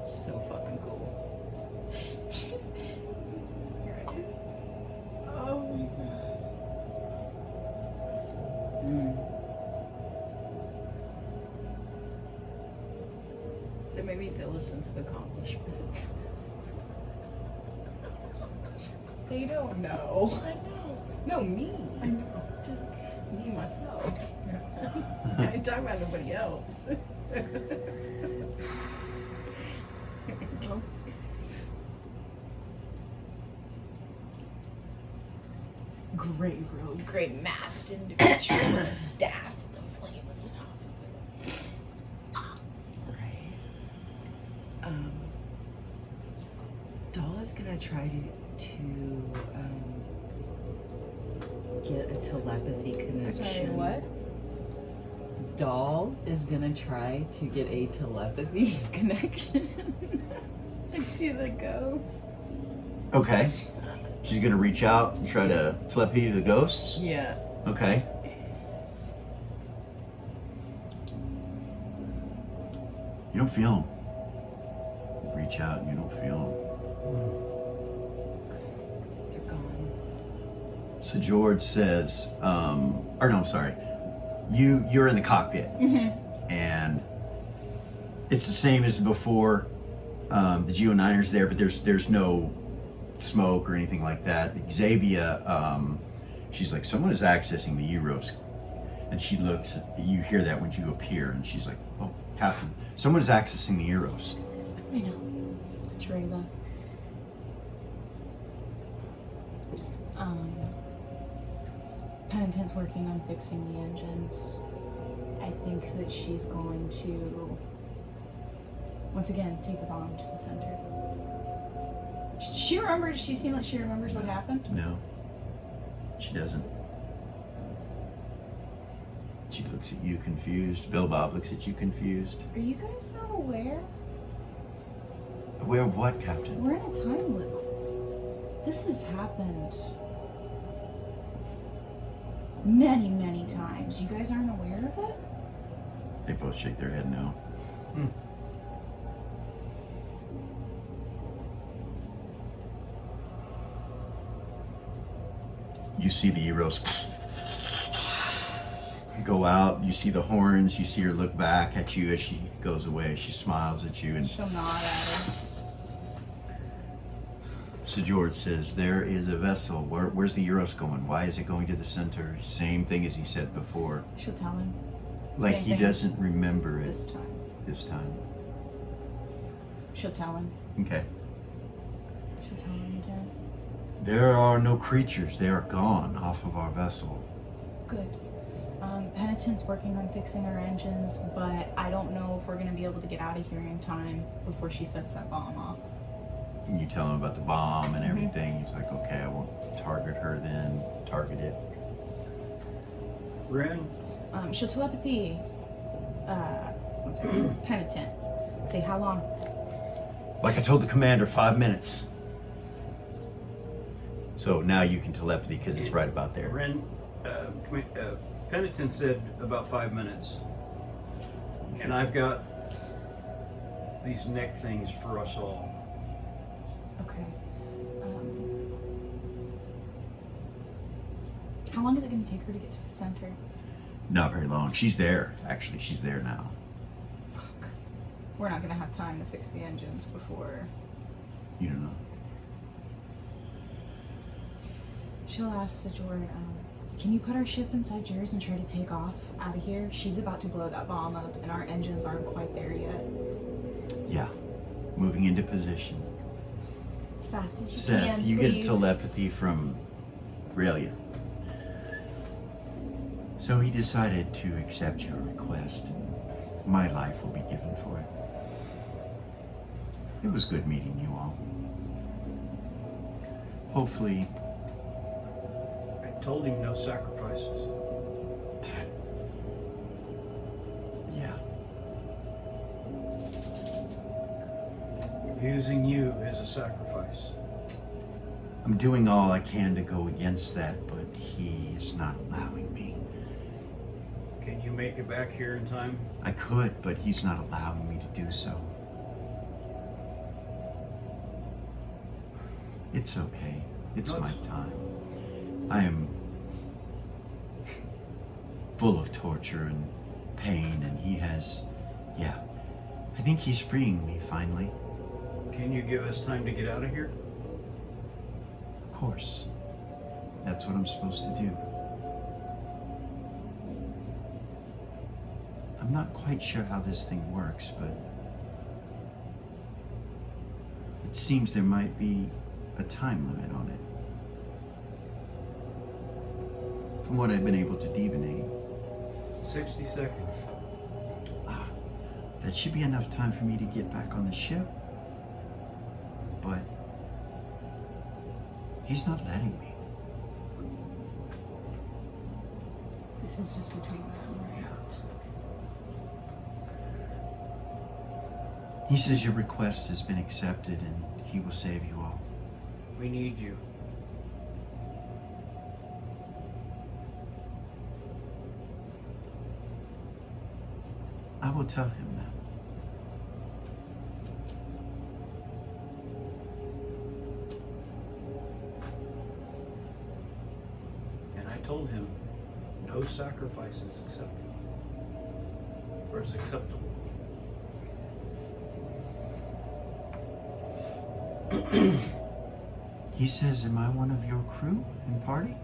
So fucking cool. Jesus Christ. Oh my god. That made me feel a sense of accomplishment. They don't know. I know. No, me. I know. Just me, myself. I ain't talking about nobody else. Gray road, gray mast individual with a staff with a flame at the top. Right. Doll is gonna try to get a telepathy connection. Sorry, what? Doll is gonna try to get a telepathy connection To the ghost. Okay. She's gonna reach out and try to telepathy to the ghosts. Yeah. Okay. You don't feel them. Reach out and you don't feel They're gone. them. So George says, or no, I'm sorry. You're in the cockpit, and it's the same as before. The Geo9ers there, but there's no smoke or anything like that. Xavier, she's like, someone is accessing the Euros, and she looks. You hear that when you appear, and she's like, oh, Captain, someone is accessing the Euros. I know. Trayla. Penitent's working on fixing the engines. I think that she's going to, once again, take the bomb to the center. She remembers, she seemed like she remembers what happened. No, she doesn't. She looks at you confused. Bill Bob looks at you confused. Are you guys not aware? Aware of what, Captain? We're in a time loop. This has happened many, many times. You guys aren't aware of it? They both shake their head no. You see the Euros go out, you see the horns, you see her look back at you as she goes away. She smiles at you, and She'll nod at her. so George says, there is a vessel. Where's the Euros going? Why is it going to the center? Same thing as he said before. She'll tell him Like Same he thing doesn't remember it this time. this time. She'll tell him. Okay. She'll tell him again. There are no creatures. They are gone off of our vessel. Good. Penitent's working on fixing our engines, but I don't know if we're gonna be able to get out of here in time before she sets that bomb off. And you tell him about the bomb and everything. He's like, okay, I won't target her then. Target it. Ren, She'll telepathy, what's that? Penitent. Say, how long? Like I told the commander, 5 minutes. So now you can telepathy because it's right about there. Ren, Penitent said about 5 minutes. And I've got these neck things for us all. Okay. How long is it going to take her to get to the center? Not very long. She's there. Actually, she's there now. Fuck. We're not going to have time to fix the engines before... You don't know. She'll ask Sajor, can you put our ship inside yours and try to take off out of here? She's about to blow that bomb up and our engines aren't quite there yet. Yeah. Moving into position. As fast as you Seth, can, you please. get telepathy from Aurelia. So he decided to accept your request, and my life will be given for it. It was good meeting you all. Hopefully... I told him no sacrifices. Yeah. Using you is a sacrifice. I'm doing all I can to go against that, but he is not allowing me. Can you make it back here in time? I could, but he's not allowing me to do so. It's okay. It's No, my it's- time. I am full of torture and pain, and he has, yeah. I think he's freeing me finally. Can you give us time to get out of here? Of course. That's what I'm supposed to do. I'm not quite sure how this thing works, but it seems there might be a time limit on it. From what I've been able to divinate, 60 seconds. that should be enough time for me to get back on the ship. But he's not letting me. This is just between them, right? He says your request has been accepted and he will save you all. We need you. I will tell him that. And I told him no sacrifices accepted. Or is acceptable. He says, am I one of your crew and party?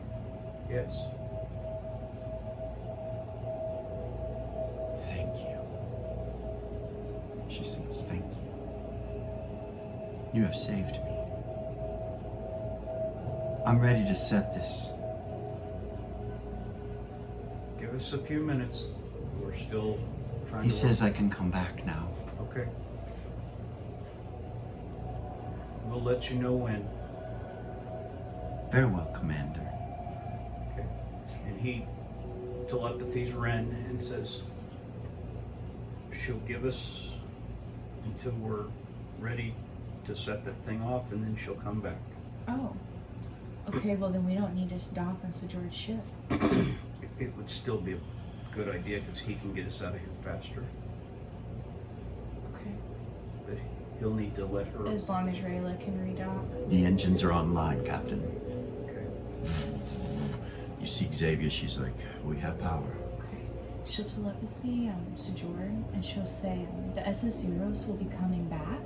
Yes. Thank you. She says, thank you. You have saved me. I'm ready to set this. Give us a few minutes. We're still trying He to says I can come back now. Okay. We'll let you know when. Very well, Commander. Okay. And he telepathies Ren and says she'll give us until we're ready to set that thing off, and then she'll come back. Oh. Okay, well then we don't need to dock on Sajor's ship. It would still be a good idea because he can get us out of here faster. Okay. But he'll need to let her. As long as Rayla can redock. The engines are online, Captain. Okay. You see Xavier, she's like, we have power. Okay. She'll telepathy Sajor and she'll say the SS Zeros will be coming back.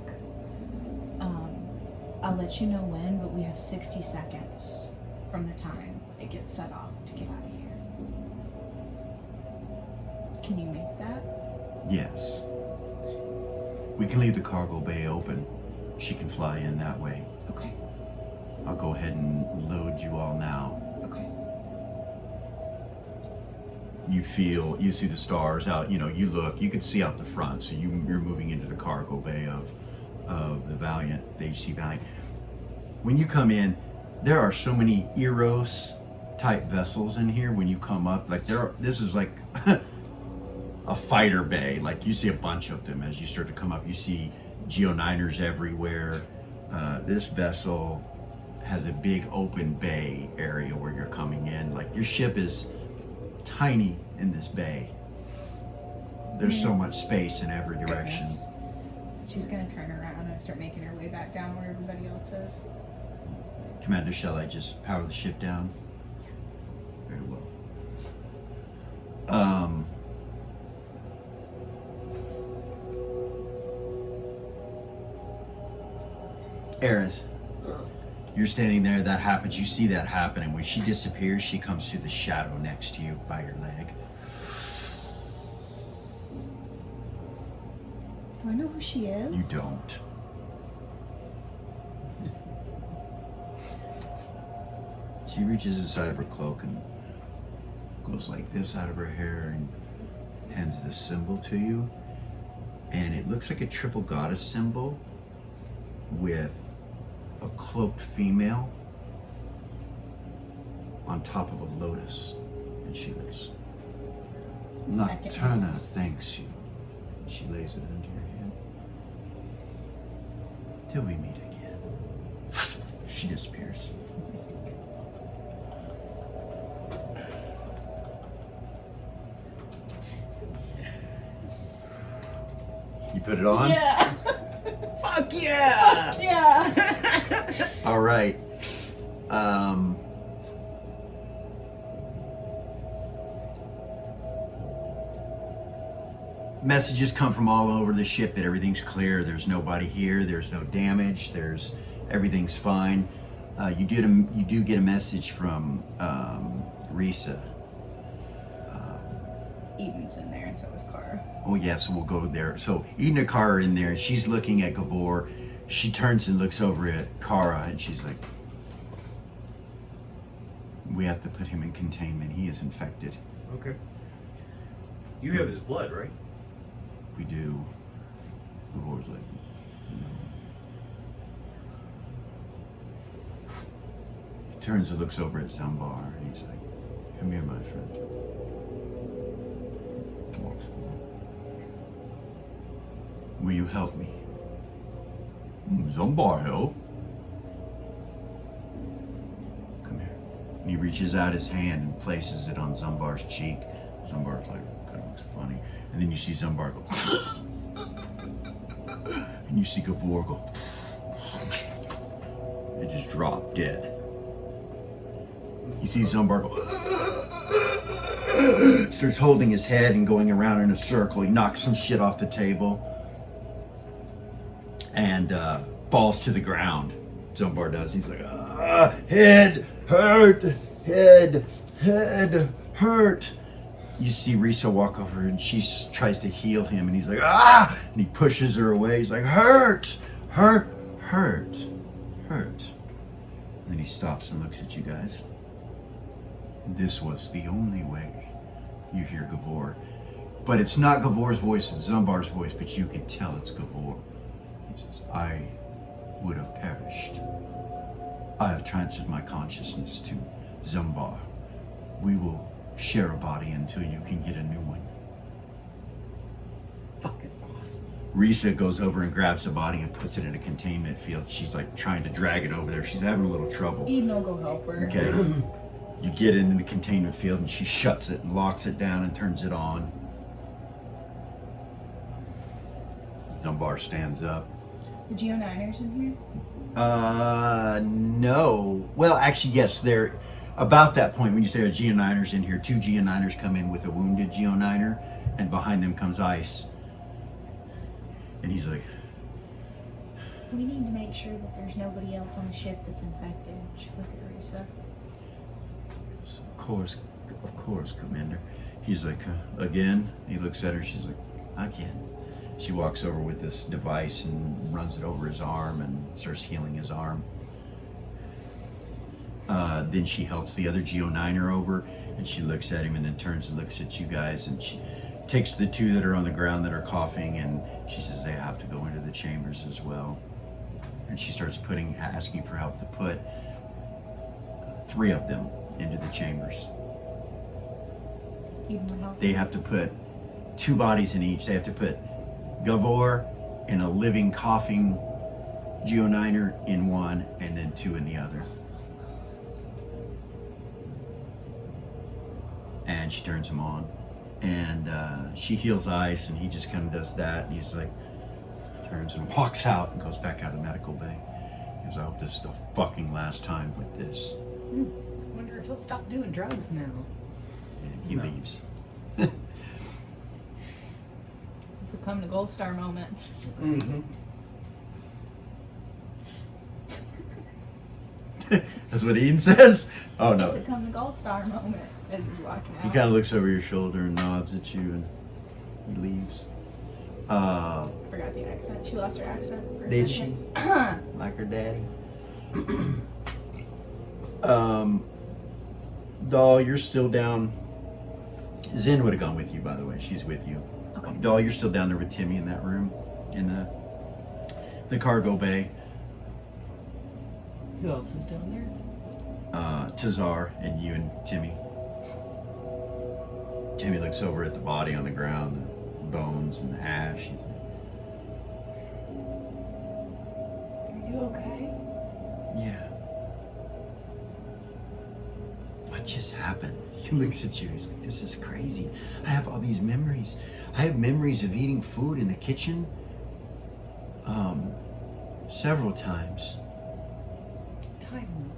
I'll let you know when, but we have 60 seconds from the time it gets set off to get out of here. Can you make that? Yes. We can leave the cargo bay open. She can fly in that way. Okay. I'll go ahead and load you all now. Okay. You see the stars out, you look, you can see out the front, so you're moving into the cargo bay of the Valiant, the HC Valiant. When you come in, there are so many Eros type vessels in here. When you come up, like this is like a fighter bay. Like you see a bunch of them as you start to come up. You see Geo9ers everywhere. This vessel has a big open bay area where you're coming in. Like your ship is tiny in this bay. There's so much space in every direction. Goodness. She's gonna turn around and start making her way back down where everybody else is. Commander, shall I just power the ship down? Very well. Eris, you're standing there, that happens, you see that happen, and when she disappears, she comes through the shadow next to you by your leg. Do I know who she is? You don't. She reaches inside of her cloak and goes like this out of her hair and hands this symbol to you. And it looks like a triple goddess symbol with a cloaked female on top of a lotus. And she goes, Nocturna thanks you. And she lays it into your hand. Till we meet again. She disappears. You put it on? Yeah. Fuck yeah! Fuck yeah! All right. Messages come from all over the ship that everything's clear. There's nobody here. There's no damage. Everything's fine. You do get a message from Risa. Eden's in there, and so is Kara. Oh yeah, so we'll go there. So Eden and Kara are in there, and she's looking at Gavor. She turns and looks over at Kara, and she's like, "We have to put him in containment. He is infected." Okay. You have his blood, right? We do. Gavor's like, "No." He turns and looks over at Zambar, and he's like, "Come here, my friend." Will you help me? Zambar help? Come here. And he reaches out his hand and places it on Zambar's cheek. Zambar's like, that looks funny. And then you see Zambar go, and you see Gavor go, and just drop dead. You see Zambar go, starts holding his head and going around in a circle. He knocks some shit off the table and falls to the ground. Zambar does. He's like, head hurt, head hurt. You see Risa walk over and she tries to heal him, and he's like, and he pushes her away. He's like, hurt. And then he stops and looks at you guys. This was the only way. You hear Gavor. But it's not Gavor's voice, it's Zambar's voice, but you can tell it's Gavor. He says, I would have perished. I have transferred my consciousness to Zambar. We will share a body until you can get a new one. Fucking awesome. Risa goes over and grabs the body and puts it in a containment field. She's like trying to drag it over there. She's having a little trouble. Eden will go help her. Okay. You get into the containment field and she shuts it and locks it down and turns it on. Zambar stands up. The Geo9ers in here? No. Well, actually, yes, they're about that point when you say a Geo9er's in here. 2 Geo9ers come in with a wounded Geo9er, and behind them comes Ice. And he's like, We need to make sure that there's nobody else on the ship that's infected. She look at Risa. Of course, Commander. He's like, again? He looks at her, she's like, again. She walks over with this device and runs it over his arm and starts healing his arm. Then she helps the other Geo9er over, and she looks at him and then turns and looks at you guys, and she takes the two that are on the ground that are coughing, and she says they have to go into the chambers as well. And she starts asking for help to put 3 of them into the chambers. Even more help. They have to put 2 bodies in each. They have to put Gavor and a living coughing Geo9er in one, and then 2 in the other. And she turns him on, and she heals Ice, and he just kind of does that, and he's like, turns and walks out and goes back out of medical bay. He goes, I hope this is the fucking last time with this. I wonder if he'll stop doing drugs now. And he leaves. It's a come to Gold Star moment. Mm-hmm. That's what Ian says? Oh It's a no. come to Gold Star moment as he's walking out. He kind of looks over your shoulder and nods at you, and he leaves. I forgot the accent. She lost her accent for a Did second. Like her daddy. Doll, you're still down. Zen would have gone with you, by the way. She's with you. Okay. Doll, you're still down there with Timmy in that room, in the cargo bay. Who else is down there? Tazar and you and Timmy. Timmy looks over at the body on the ground, the bones and the ash. He's like, Are you okay? yeah. What just happened? He looks at you. He's like, this is crazy. I have all these memories. I have memories of eating food in the kitchen several times. Time loop.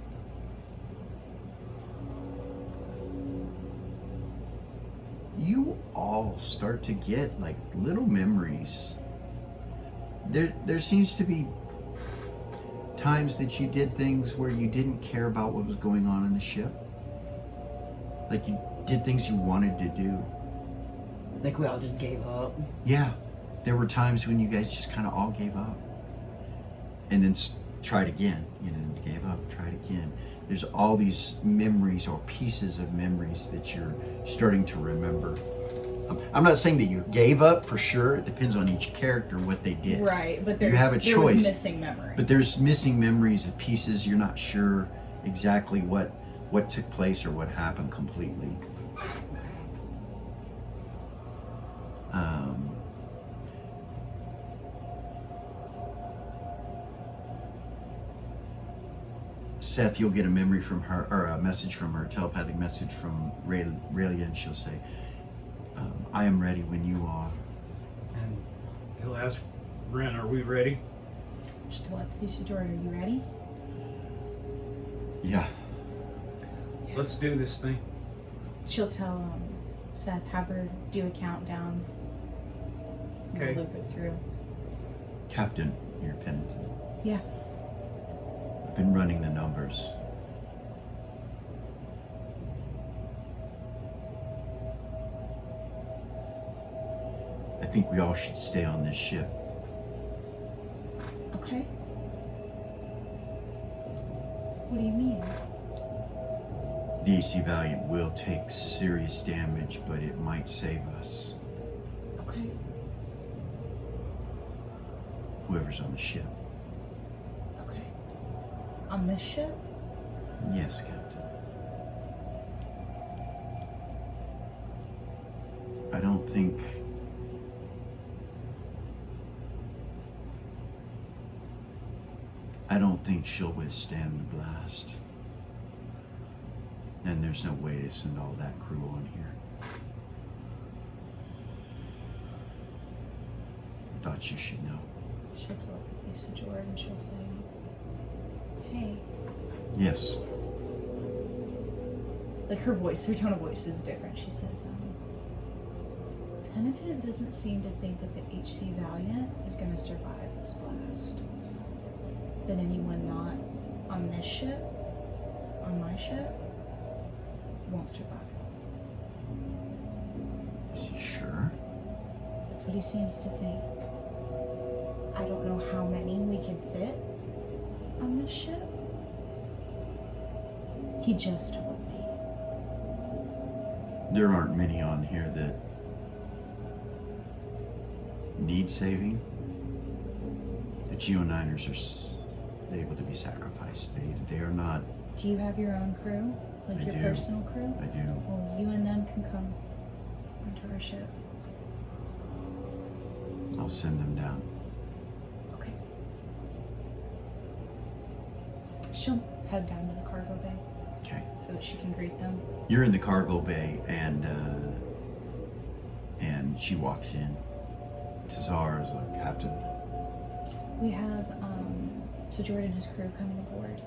You all start to get like little memories. There seems to be times that you did things where you didn't care about what was going on in the ship. Like you did things you wanted to do. Like we all just gave up. Yeah, there were times when you guys just kind of all gave up. And then tried again, gave up, tried again. There's all these memories or pieces of memories that you're starting to remember. I'm not saying that you gave up for sure. It depends on each character what they did. Right, but You have a there was choice. missing memories. But there's missing memories of pieces. You're not sure exactly what took place or what happened completely. Seth, you'll get a memory from her, or a message from her, a telepathic message from Raylia, and she'll say, I am ready when you are. And he'll ask Ren, are we ready? Just telepathy, Jordan, are you ready? Yeah. Let's do this thing. She'll tell Seth, have her do a countdown. Okay. We'll loop it through. Captain, you're penitent. Yeah. I've been running the numbers. I think we all should stay on this ship. Okay. What do you mean? The AC Valiant will take serious damage, but it might save us. Okay. Whoever's on the ship. Okay. On this ship? Yes, Captain. I don't think she'll withstand the blast. And there's no way to send all that crew on here. Thought you should know. She'll telepathy to Jordan and she'll say, hey. Yes. Like her voice, her tone of voice is different. She says, Penitent doesn't seem to think that the HC Valiant is going to survive this blast. That anyone not on this ship, on my ship, won't survive. Is he sure? That's what he seems to think. I don't know how many we can fit on this ship. He just told me. There aren't many on here that need saving. The Geoniners are able to be sacrificed. They are not. Do you have your own crew? Like I your do. personal crew? I do. Well, you and them can come onto our ship. I'll send them down. Okay. She'll head down to the cargo bay Okay. so that she can greet them. You're in the cargo bay, and she walks in. Tazar is a captain. We have Sir Jordan and his crew coming aboard.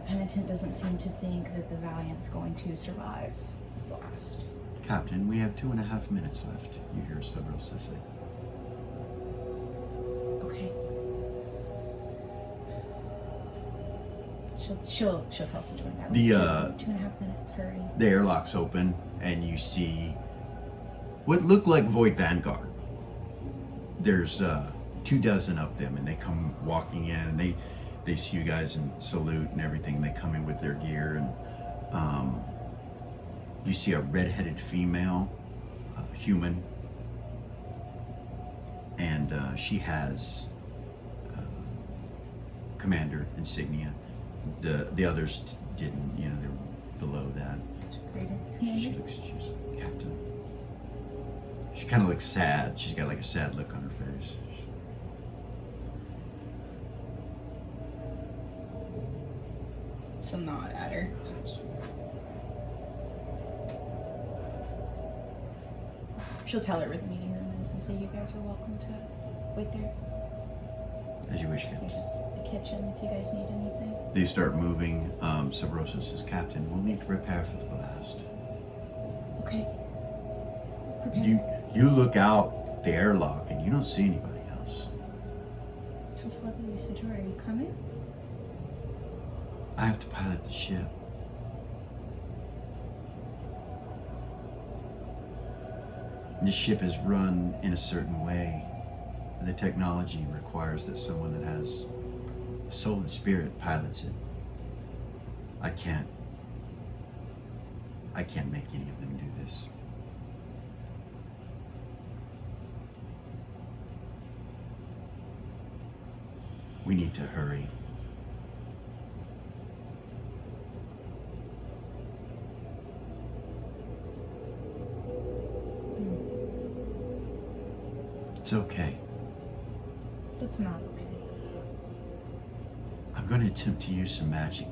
Penitent doesn't seem to think that the Valiant's going to survive this blast. Captain, we have 2.5 minutes left. You hear Sabrosa say. Okay. She'll tell Sir Jordan that. The, 2.5 minutes. Hurry. The airlock's open, and you see what look like Void Vanguard. There's 24 of them, and they come walking in, and they see you guys and salute and everything. They come in with their gear, and you see a red-headed female, human, and she has commander insignia. The others didn't, you know, they're below that. She looks, she's captain. She kind of looks sad. She's got like a sad look on her face. She'll nod at her. She'll tell her where the meeting room is and say you guys are welcome to wait there. As you wish, Captain. There's a kitchen if you guys need anything. They start moving. Sabrosa says, Captain, we'll need to prepare for the blast. Okay. Prepare. You look out the airlock and you don't see anybody else. She'll tell everybody, Sir Jordan, are you coming? I have to pilot the ship. This ship is run in a certain way. The technology requires that someone that has a soul and spirit pilots it. I can't make any of them do this. We need to hurry. It's okay. That's not okay. I'm going to attempt to use some magic.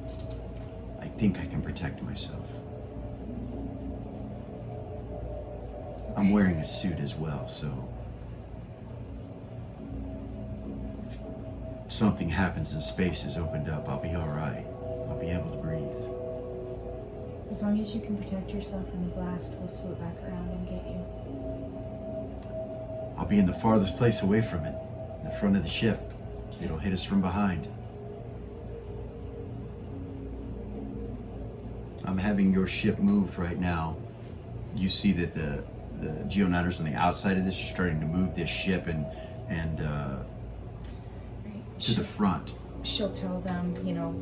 I think I can protect myself. I'm wearing a suit as well, so if something happens and space is opened up, I'll be all right. I'll be able to breathe. As long as you can protect yourself from the blast, we'll swoop back around and get you. I'll be in the farthest place away from it, in the front of the ship. It'll hit us from behind. I'm having your ship moved right now. You see that the Geoniners on the outside of this are starting to move this ship and to the front. She'll tell them, you know,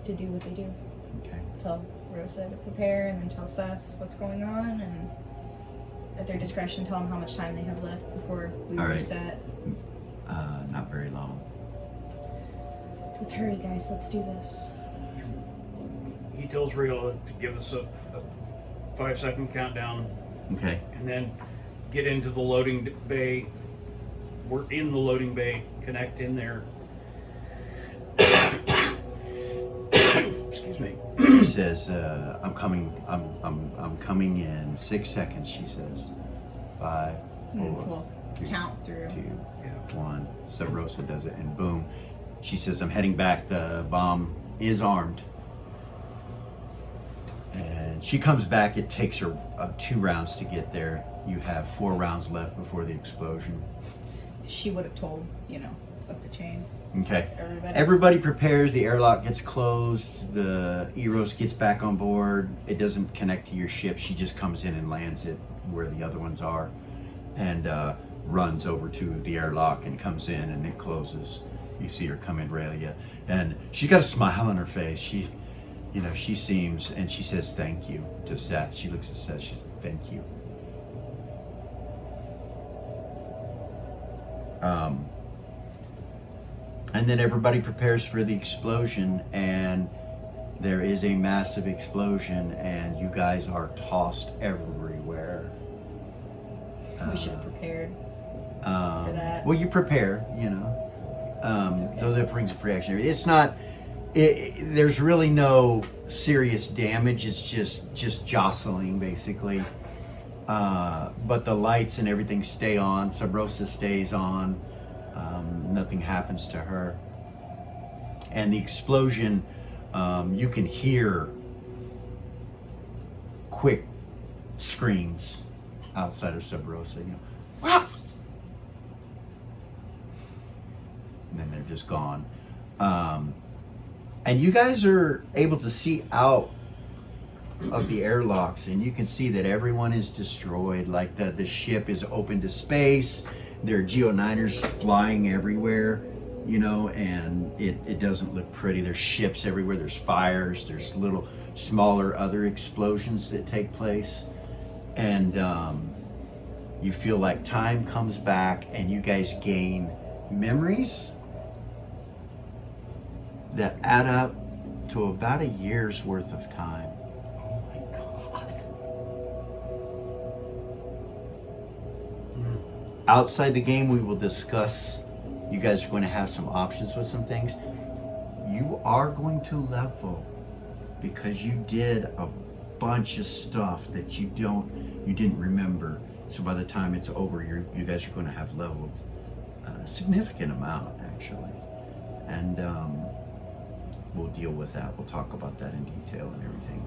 to do what they do. Okay. Tell Rosa to prepare, and then tell Seth what's going on, and at their discretion tell them how much time they have left before we All right. reset. Not very long. Let's hurry, guys. Let's do this. He tells Riola to give us a 5-second countdown Okay. and then get into the loading bay. We're in the loading bay, connect in there. Excuse me. She says, "I'm coming. I'm coming in 6 seconds." She says, 5, 4, We'll 3, count through. 2, 1. So Rosa does it, and boom. She says, "I'm heading back. The bomb is armed." And she comes back. It takes her 2 rounds to get there. You have 4 rounds left before the explosion. She would have told, you know, up the chain. Okay. Everybody. Everybody prepares. The airlock gets closed. The Eros gets back on board. It doesn't connect to your ship. She just comes in and lands it where the other ones are, and runs over to the airlock and comes in, and it closes. You see her come in, Raelia, and she's got a smile on her face. She seems, and she says thank you to Seth. She looks at Seth. She says thank you. And then everybody prepares for the explosion, and there is a massive explosion, and you guys are tossed everywhere. We should have prepared for that. Well, you prepare, you know. okay. Those are brings free action. It's not. There's really no serious damage. It's just jostling, basically. But the lights and everything stay on. Sub Rosa stays on. Nothing happens to her. And the explosion, you can hear quick screams outside of Sub Rosa. You know, "Ah!" And then they're just gone. And you guys are able to see out of the airlocks, and you can see that everyone is destroyed. Like the ship is open to space. There are Geo9ers flying everywhere, you know, and it doesn't look pretty. There's ships everywhere. There's fires. There's little smaller other explosions that take place. And you feel like time comes back, and you guys gain memories that add up to about a year's worth of time. Oh my God. Outside the game, we will discuss. You guys are going to have some options with some things. You are going to level because you did a bunch of stuff that you didn't remember. So by the time it's over, you guys are going to have leveled a significant amount, actually. And we'll deal with that. We'll talk about that in detail and everything.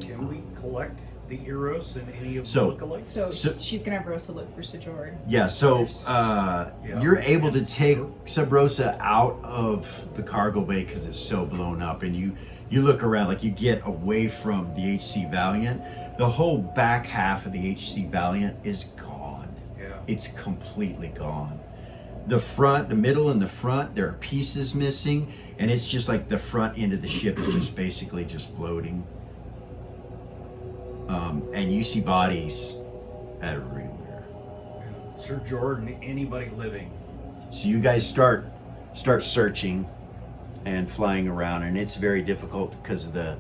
Can we collect the Eros and any of the So- lookalikes? So, So- she's gonna have Rosa look for Sajord. Yeah, so Yeah. you're able to take Sub Rosa out of the cargo bay because it's so blown up, and you look around, like you get away from the HC Valiant. The whole back half of the HC Valiant is gone. Yeah. It's completely gone. The front, the middle and the front, there are pieces missing, and it's just like the front end of the ship is just basically just floating. And you see bodies everywhere. Sir Jordan, anybody living. So you guys start searching and flying around, and it's very difficult because of the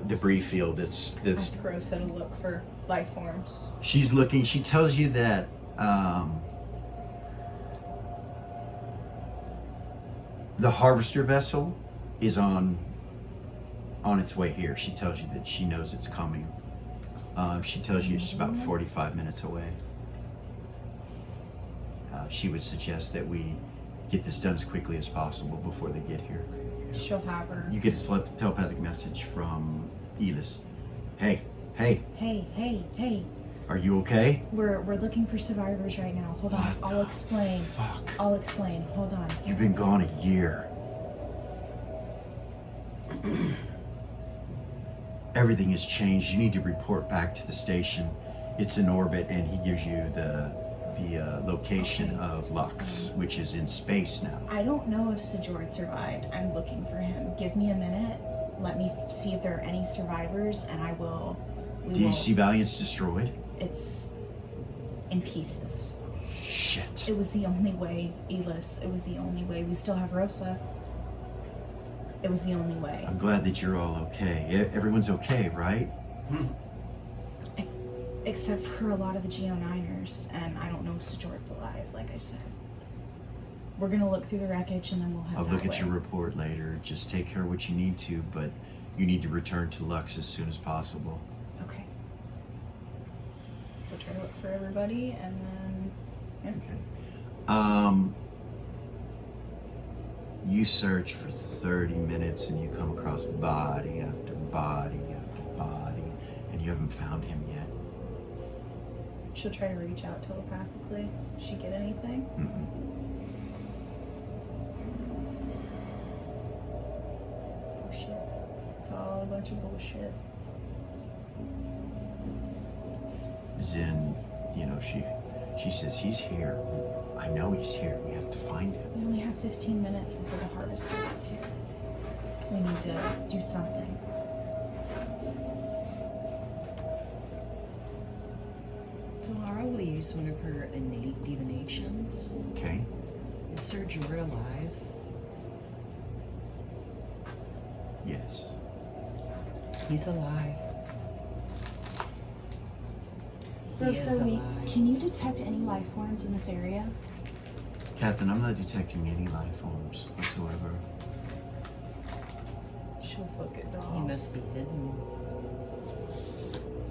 debris field. That's Ask Rosa to look for life forms. she's looking. She tells you that the harvester vessel is on its way here. She tells you that she knows it's coming. She tells you it's about 45 minutes away. She would suggest that we get this done as quickly as possible before they get here. She'll have her. You get a telepathic message from Elis. Hey, Hey, hey, hey. are you okay? We're looking for survivors right now. Hold on. What I'll the explain. Fuck. I'll explain. Hold on. You've been gone a year. Everything has changed. You need to report back to the station. It's in orbit, and he gives you the location of Lux, which is in space now. I don't know if Sajord survived. I'm looking for him. Give me a minute. Let me see if there are any survivors, and I will. The HC Valiant's destroyed. It's in pieces. Shit. It was the only way, Elis. It was the only way. We still have Rosa. It was the only way. I'm glad that you're all okay. Everyone's okay, right? Except for a lot of the Geo9ers, and I don't know if Sajord's alive, like I said. We're gonna look through the wreckage, and then we'll head I'll that look at way. your report later. Just take care of what you need to, but you need to return to Lux as soon as possible. Okay. So try to look for everybody, and then... Yeah. Okay. You search for 30 minutes and you come across body after body after body, and you haven't found him yet. She'll try to reach out telepathically. Did she get anything? Mm-mm. Bullshit. It's all a bunch of bullshit. Zen, she says, he's here. I know he's here. We have to find him. We only have 15 minutes before the harvester gets here. We need to do something. Lara will use one of her innate divinations. Okay. Is Sir Jorah alive? Yes. He's alive. He is Rosa, alive. can you detect any life forms in this area? Captain, I'm not detecting any life forms whatsoever. She'll look at He Dom. must be hidden.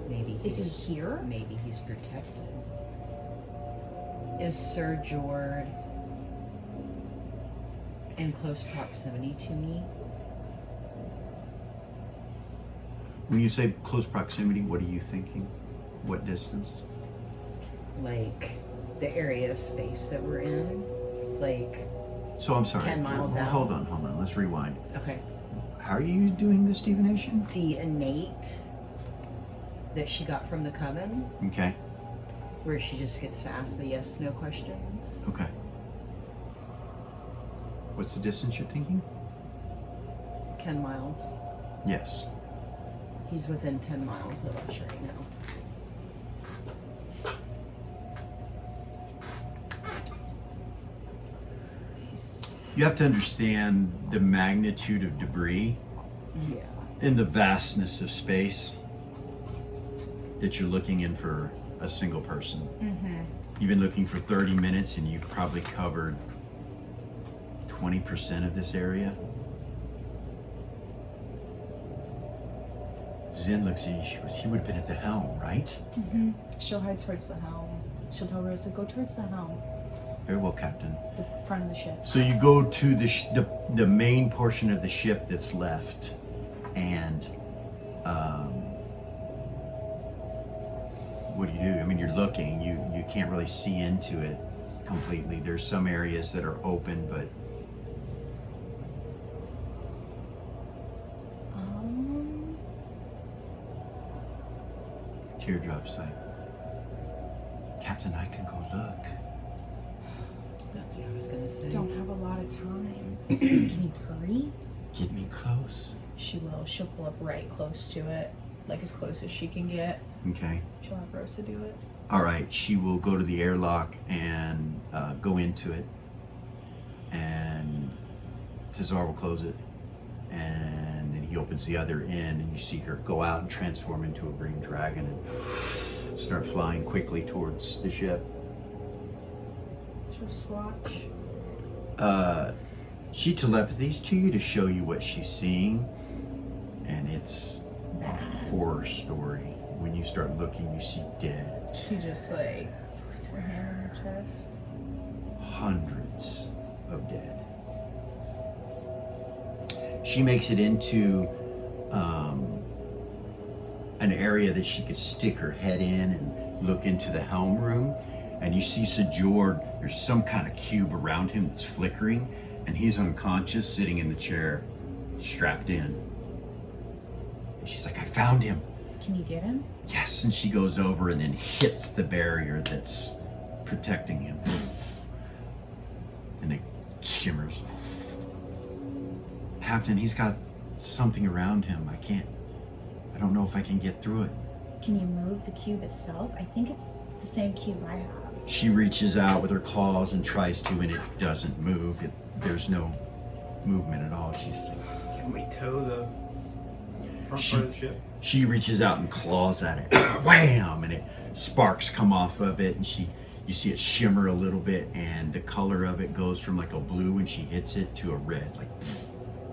Maybe Is he's he here? Maybe he's protected. Is Sir Jord in close proximity to me? When you say close proximity, what are you thinking? What distance? Like the area of space that we're in? Like, So I'm sorry. 10 miles out. Hold on. Let's rewind. okay. How are you doing this divination? The innate that she got from the coven, Okay. where she just gets to ask the yes/no questions. Okay. What's the distance you're thinking? 10 miles. Yes. He's within 10 miles of us right now. You have to understand the magnitude of debris Yeah. and the vastness of space that you're looking in for a single person. Mm-hmm. You've been looking for 30 minutes and you've probably covered 20% of this area. Zen looks at you, she goes, he would have been at the helm, right? Mm-hmm. She'll head towards the helm. She'll tell Rosa, go towards the helm, Very well, Captain. the front of the ship. So you go to the main portion of the ship that's left, and what do? I mean, you're looking. You can't really see into it completely. There's some areas that are open, but teardrops like, Captain, I can go look. That's what I was gonna say. Don't have a lot of time. Can you hurry? Get me close. She will. She'll pull up right close to it, like as close as she can get. Okay. She'll have Rosa do it. All right. She will go to the airlock and go into it, and Tazar will close it, and then he opens the other end, and you see her go out and transform into a green dragon and start flying quickly towards the ship. She'll just watch. She telepathies to you to show you what she's seeing, and it's a horror story. When you start looking, you see dead. She just like puts her hand on her chest. Hundreds of dead. She makes it into an area that she could stick her head in and look into the helm room. And you see Sajord, there's some kind of cube around him that's flickering, and he's unconscious, sitting in the chair, strapped in. And she's like, I found him. Can you get him? Yes, and she goes over and then hits the barrier that's protecting him. And it shimmers. Captain, he's got something around him. I don't know if I can get through it. Can you move the cube itself? I think it's the same cube I have. She reaches out with her claws and tries to, and it doesn't move. There's no movement at all. She's like, Can we tow the front part of the ship? she reaches out and claws at it. Wham! And sparks come off of it, and you see it shimmer a little bit, and the color of it goes from like a blue when she hits it to a red, like,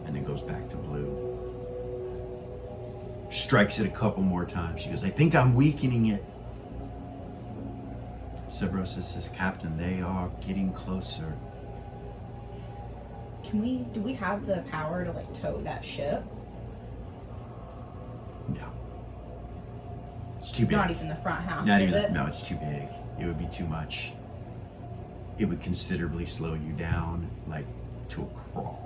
and then goes back to blue. Strikes it a couple more times. She goes, I think I'm weakening it. Sabrosa says, Captain, they are getting closer. Do we have the power to like tow that ship? No. It's too big. Not even the front half Not of even, it? no, it's too big. It would be too much. It would considerably slow you down, like to a crawl.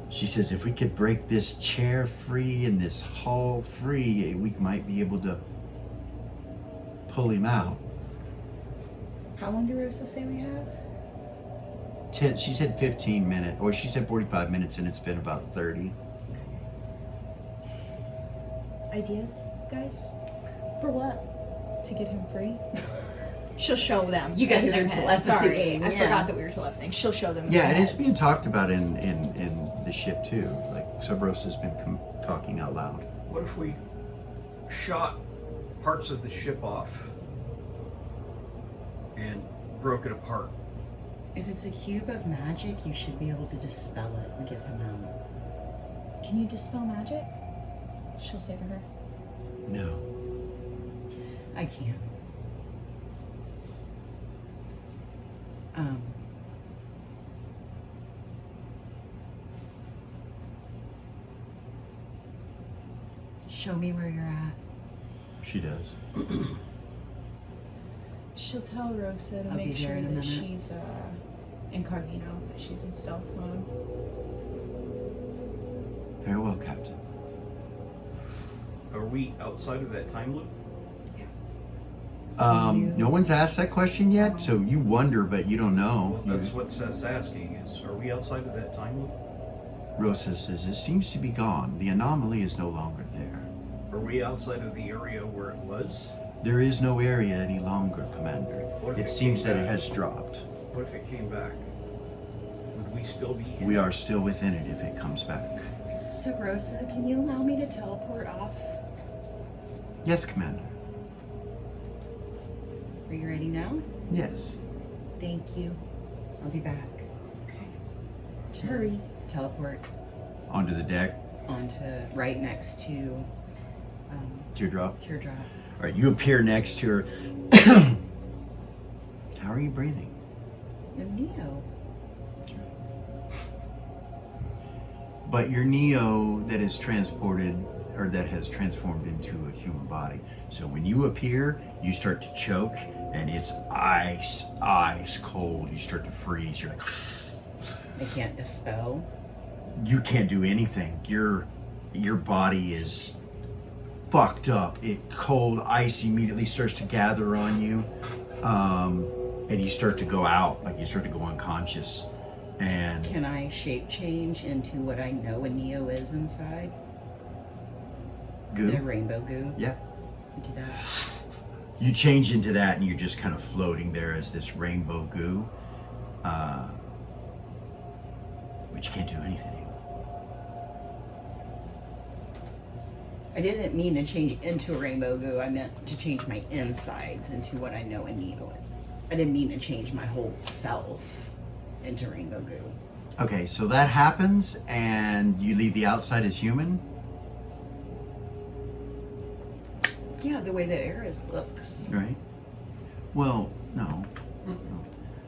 She says if we could break this chair free and this hall free, we might be able to pull him out. How long do Rosa say we have? She said 15 minutes, or she said 45 minutes, and it's been about 30. Ideas, guys? For what? To get him free? She'll show them. You guys in their are head. telepathy. Sorry, I Yeah. forgot that we were telepathying. She'll show them. in Yeah, their and it's heads. being talked about in the ship too. Like Sub Rosa's been talking out loud. What if we shot parts of the ship off and broke it apart? If it's a cube of magic, you should be able to dispel it and get him out. Can you dispel magic? She'll say to her. No. I can't. Show me where you're at. She does. She'll tell Rosa to I'll be make there sure in a that minute. she's incognito, that she's in stealth mode. Very well, Captain. Are we outside of that time loop? No one's asked that question yet, so you wonder, but you don't know. That's what Seth's asking, is are we outside of that time loop? Rosa says, it seems to be gone. The anomaly is no longer there. Are we outside of the area where it was? There is no area any longer, Commander. What if It it seems came that it back? has dropped. What if it came back? Would we still be in We it? are still within it if it comes back. So Rosa, can you allow me to teleport off? Yes, Commander. Are you ready now? Yes. Thank you. I'll be back. Okay. Hurry. Teleport Onto the deck. onto right next to Teardrop. Teardrop. All right, you appear next to her. How are you breathing? I'm Neo. But your Neo that is transported, or that has transformed into a human body. So when you appear, you start to choke, and it's ice cold. You start to freeze. You're like, I can't dispel. you can't do anything. Your body is fucked up. It cold ice immediately starts to gather on you, and you start to go out, like you start to go unconscious. And Can I shape change into what I know a Neo is inside? The goo. rainbow goo. Yeah. Do that. You change into that, and you're just kind of floating there as this rainbow goo, but you can't do anything. I didn't mean to change into a rainbow goo. I meant to change my insides into what I know a Neo is. I didn't mean to change my whole self into rainbow goo. Okay, so that happens, and you leave the outside as human. Yeah, the way that Eris looks. Right. Well, no.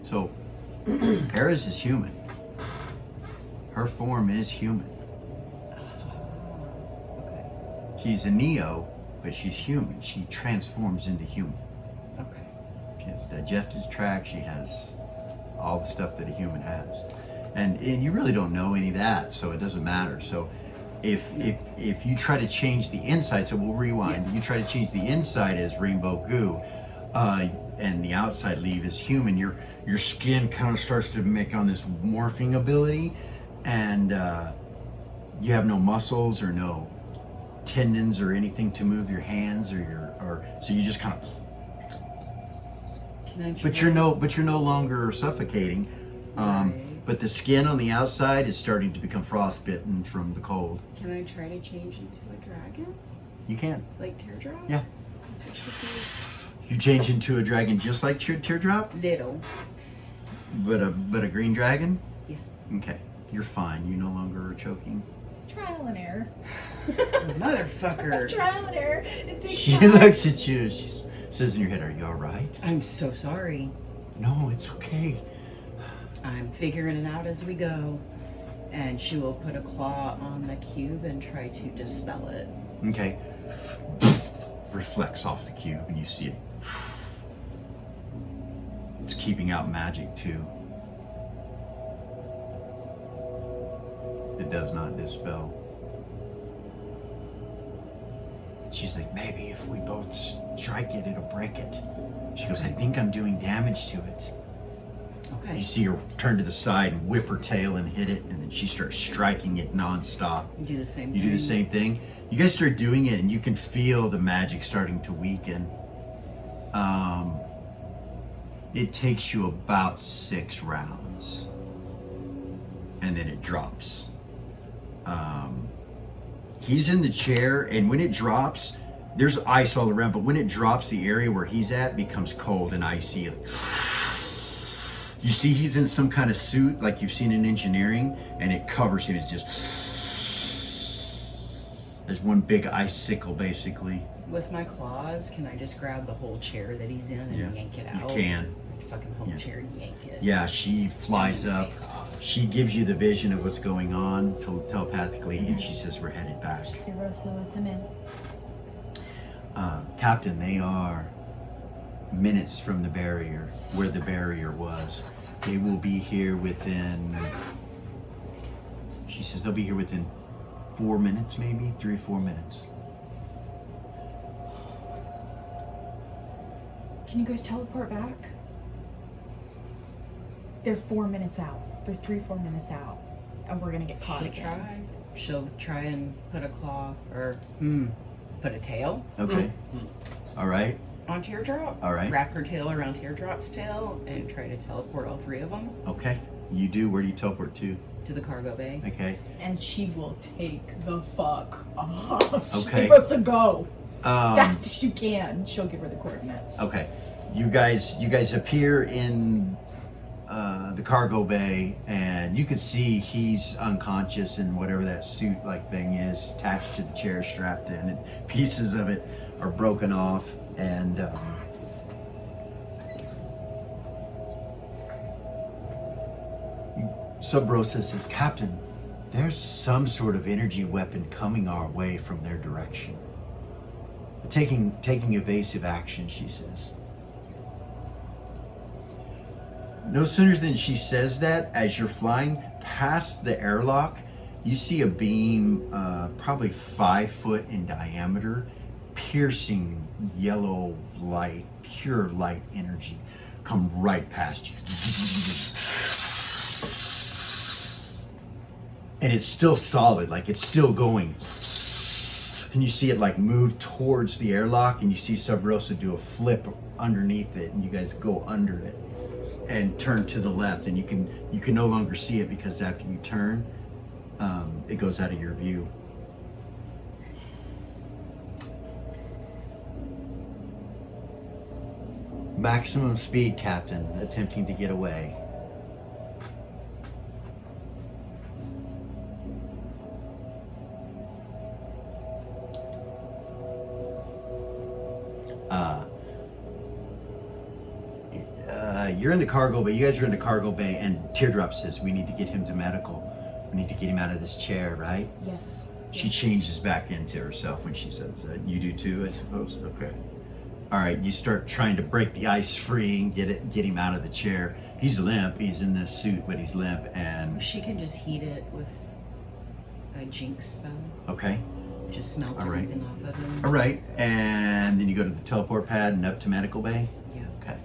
So, Eris is human. Her form is human. Okay. She's a Neo, but she's human. She transforms into human. Okay. She has digestive tract. She has all the stuff that a human has, and you really don't know any of that, so it doesn't matter. So, if you try to change the inside, so we'll rewind. Yeah. You try to change the inside as rainbow goo, and the outside leave as human. Your skin kind of starts to make on this morphing ability, and you have no muscles or no tendons or anything to move your hands or so you just kind of. Can I try? But you're no longer suffocating. Right. But the skin on the outside is starting to become frostbitten from the cold. Can I try to change into a dragon? You can. Like Teardrop? Yeah. That's what she You change into a dragon just like Teardrop, did. Little. but a green dragon? Yeah. Okay. You're fine. You no longer are choking. Trial and error. Motherfucker. Trial and error. It takes She time. looks at you. She says in your head, "Are you all right?" I'm so sorry. No, it's okay. I'm figuring it out as we go. And she will put a claw on the cube and try to dispel it. Okay. Reflects off the cube and you see it. It's keeping out magic too. It does not dispel. She's like, maybe if we both strike it, it'll break it. She goes, I think I'm doing damage to it. Okay. You see her turn to the side and whip her tail and hit it, and then she starts striking it nonstop. You do the same thing. You do the same thing. You guys start doing it, and you can feel the magic starting to weaken. It takes you about 6 rounds, and then it drops. He's in the chair, and when it drops, there's ice all around, but when it drops, the area where he's at becomes cold and icy. You see he's in some kind of suit like you've seen in engineering, and it covers him. It's just, there's one big icicle basically. With my claws, can I just grab the whole chair that he's in and yank it out? You can. Fucking whole chair and yank it. Yeah, she flies up. She gives you the vision of what's going on telepathically, and she says, we're headed back. Just see Rosa let them in. Captain, they are minutes from the barrier, where the barrier was. They will be here within, she says they'll be here within 4 minutes, maybe 3 or 4 minutes. Can you guys teleport back? They're 4 minutes out. They're 3-4 minutes out. And we're gonna get caught again. She'll try and put a claw, or put a tail. Okay. All right. On Teardrop. All right. Wrap her tail around Teardrop's tail and try to teleport all 3 of them Okay. You do. Where do you teleport to? to the cargo bay. Okay. And she will take the fuck off. She's Okay. supposed to go as Um, fast as you can. She'll give her the coordinates. Okay. You guys appear in the cargo bay, and you can see he's unconscious in whatever that suit-like thing is, attached to the chair, strapped in, and pieces of it are broken off. And Sub-Rosa says, Captain, there's some sort of energy weapon coming our way from their direction. Taking evasive action, she says. No sooner than she says that, as you're flying past the airlock, you see a beam, probably 5 foot in diameter, piercing yellow light, pure light energy, come right past you. And it's still solid, like it's still going. And you see it like move towards the airlock, and you see Sub-Rosa do a flip underneath it, and you guys go under it and turn to the left, and you can no longer see it because after you turn, it goes out of your view. Maximum speed, Captain, attempting to get away. You're in the cargo bay. You guys are in the cargo bay, and Teardrop says, we need to get him to medical. We need to get him out of this chair, right? Yes. She changes back into herself when she says that. You do too, I suppose? Okay. All right, you start trying to break the ice free and get him out of the chair. He's limp. He's in the suit, but he's limp, and... She can just heat it with a jinx spell. Okay. Just melt All right. everything off of him. All right, and then you go to the teleport pad and up to medical bay? Yeah. Okay.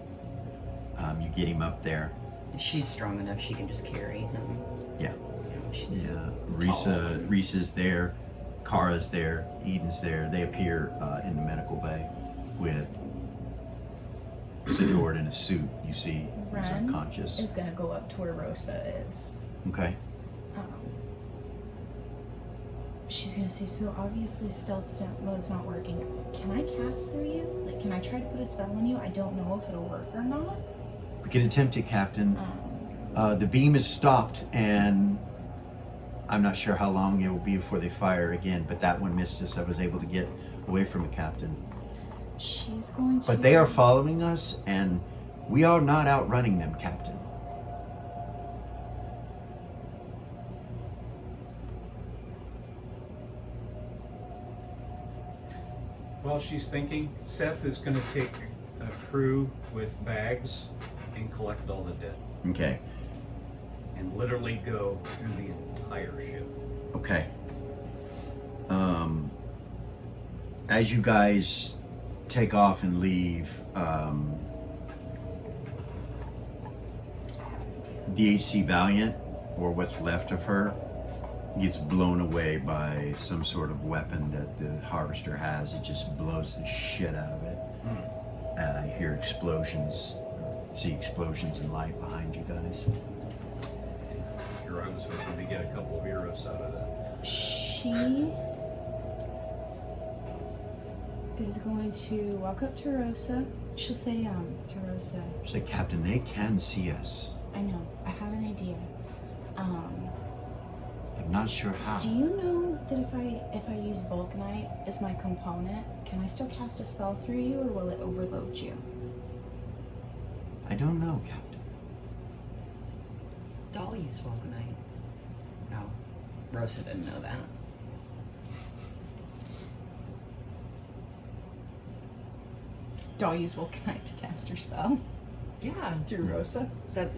You get him up there. She's strong enough, she can just carry him. Yeah. You know, she's Yeah. Risa's there. Kara's there. Eden's there. They appear in the medical bay with Sidord in a suit. You see he's Ren unconscious. is gonna go up to where Rosa is. Okay. She's gonna say, so obviously stealth mode's not working. Can I cast through you? Like, can I try to put a spell on you? I don't know if it'll work or not. We can attempt it, Captain. The beam is stopped, and I'm not sure how long it will be before they fire again, but that one missed us. I was able to get away from it, Captain. She's going to... But they are following us, and we are not outrunning them, Captain. While she's thinking, Seth is going to take a crew with bags and collect all the dead. Okay. and literally go through the entire ship. Okay. As you guys take off and leave, the HC Valiant, or what's left of her, gets blown away by some sort of weapon that the Harvester has. It just blows the shit out of it. I hear explosions, see explosions and light behind you guys. Here I was hoping to get a couple of heroes out of that. She is going to walk up to Rosa. She'll say, to Rosa, Say, Captain, they can see us. I know, I have an idea. I'm not sure how. Do you know that if I use Vulcanite as my component, can I still cast a spell through you, or will it overload you? I don't know, Captain. Doll used Vulcanite. No, Rosa didn't know that. Do I use Vulcanite to cast her spell Yeah, through Rosa?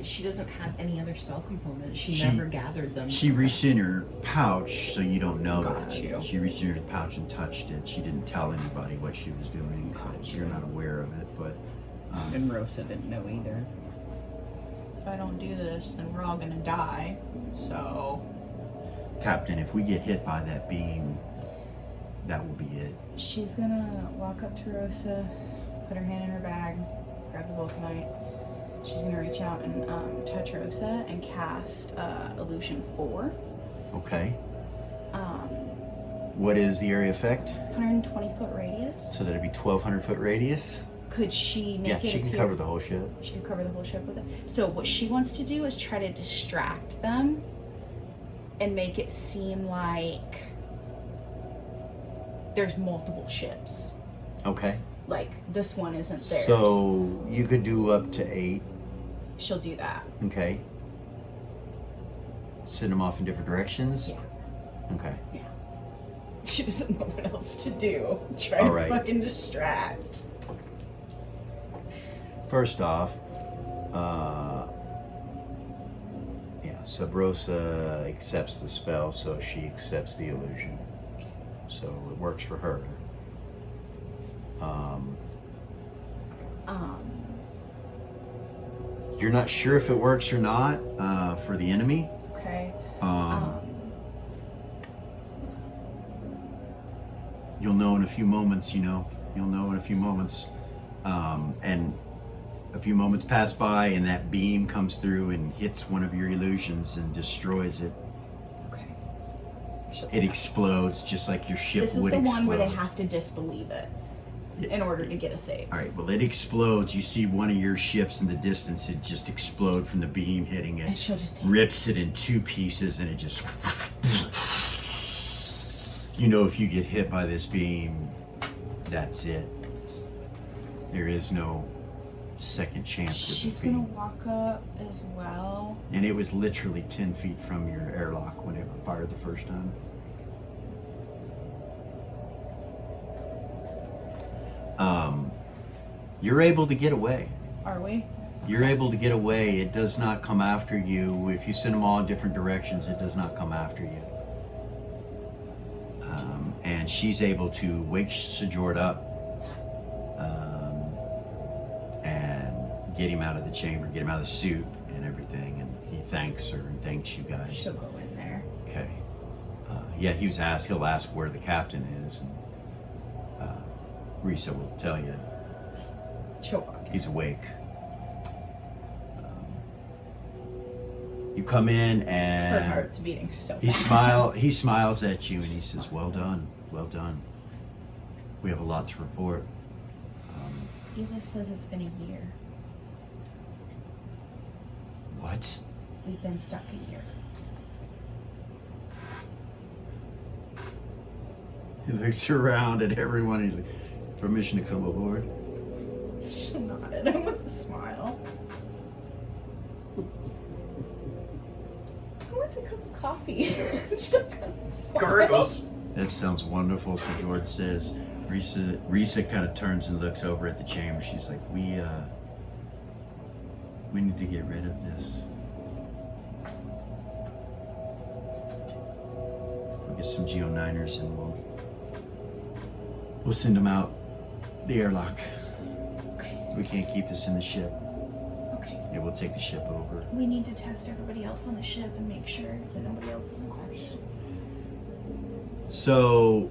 she doesn't have any other spell components. She She- never gathered them. She reached in her pouch, so you don't know Got that. you. She reached in her pouch and touched it. She didn't tell anybody what she was doing. Got So you're you. not aware of it, but And Rosa didn't know either. If I don't do this, then we're all gonna die. So Captain, if we get hit by that beam, that will be it. she's gonna walk up to Rosa, put her hand in her bag, grab the Vulcanite. She's gonna reach out and touch Rosa and cast Illusion 4. Okay. Um, What is the area effect? 120-foot radius. So that'd be 1,200-foot radius? Could she make Yeah, it she can appear- cover the whole ship. She could cover the whole ship with it. So what she wants to do is try to distract them and make it seem like there's multiple ships. Okay. Like this one isn't theirs. So you could do up to 8. She'll do that. Okay. Send them off in different directions? Yeah. Okay. She doesn't know what else to do. Try All to right. fucking distract. First off, Sub Rosa accepts the spell, so she accepts the illusion. So it works for her. You're not sure if it works or not for the enemy. Okay. You'll know in a few moments, You'll know in a few moments. And a few moments pass by and that beam comes through and hits one of your illusions and destroys it. Okay. She'll do It that. explodes just like your ship This is would the explode. one where they have to disbelieve it Yeah. in order to get a save. All right, well, it explodes. You see one of your ships in the distance. It just explode from the beam hitting And it. she'll just take Rips it in 2 pieces and it just... if you get hit by this beam, that's it. There is no second chance. She's gonna walk up as well. And it was literally 10 feet from your airlock when it fired the first time. You're able to get away. Are we? You're able to get away. It does not come after you. If you send them all in different directions, it does not come after you. And she's able to wake Sejord up and get him out of the chamber, get him out of the suit and everything. And he thanks her and thanks you guys. She'll go in there. Okay. He'll ask where the captain is. And Risa will tell you She'll walk in. he's awake. You come in Her and heart's beating so he fast. He smiles at you and he says, "Well done, well done. We have a lot to report." Eva says it's been a year. What? We've been stuck a year. He looks around at everyone. He's like, "Permission to come aboard?" She'll nod at him with a smile. Who wants a cup of coffee? She'll kind of smile. Gargles. That sounds wonderful. So George says. Risa kind of turns and looks over at the chamber. She's like, "We need to get rid of this." get some Geo9ers and we'll send them out the airlock. Okay. We can't keep this in the ship. Okay. Yeah, we'll take the ship over. We need to test everybody else on the ship and make sure that nobody else is infected. So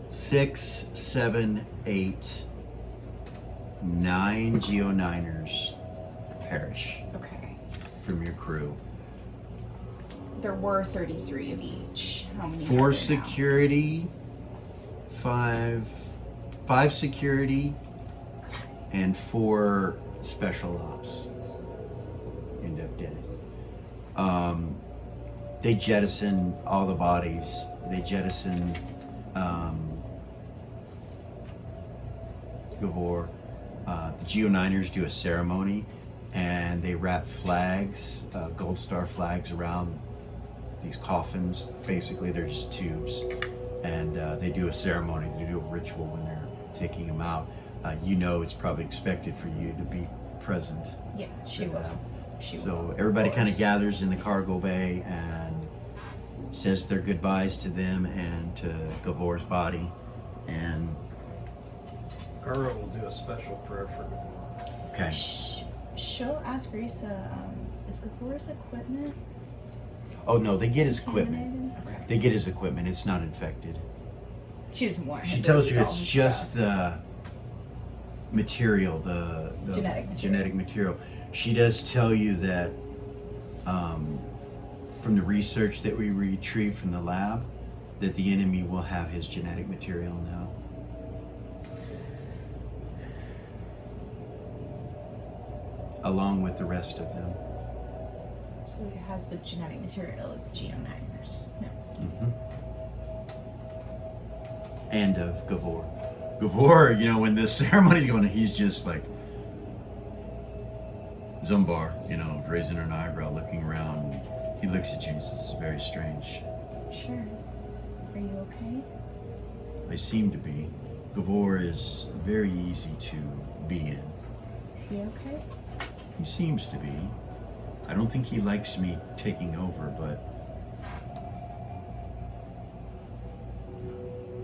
6, 7, 8, 9 Geo9ers perish Okay. from your crew. There were 33 of each. How many? 4 are there now? security, 5 security, and 4 special ops end up dead. They jettison all the bodies. They jettison Gavor. The Geo9ers do a ceremony, and they wrap flags, gold star flags, around these coffins. Basically, they're just tubes, and they do a ceremony. They do a ritual when they're taking them out. It's probably expected for you to be present. Yeah, she will. She will. So everybody kind of gathers in the cargo bay and says their goodbyes to them and to Gavor's body, and Kara will do a special prayer for Gavor. okay. She'll ask Risa, is Gavor's equipment Oh no, they get his equipment. contaminated? Okay. They get his equipment. It's not infected. She doesn't want him She to tells release you all it's his just stuff. the material, the Genetic material. She does tell you that from the research that we retrieved from the lab, that the enemy will have his genetic material now. Along with the rest of them. So it has the genetic material of the Geo9ers. No. Mm-hmm. And of Gavor. Gavor, when this ceremony's going on, he's just like Zumbar, raising an eyebrow, looking around. He looks at you and says, "This is very strange." Sure. Are you okay? I seem to be. Gavor is very easy to be in. Is he okay? He seems to be. I don't think he likes me taking over, but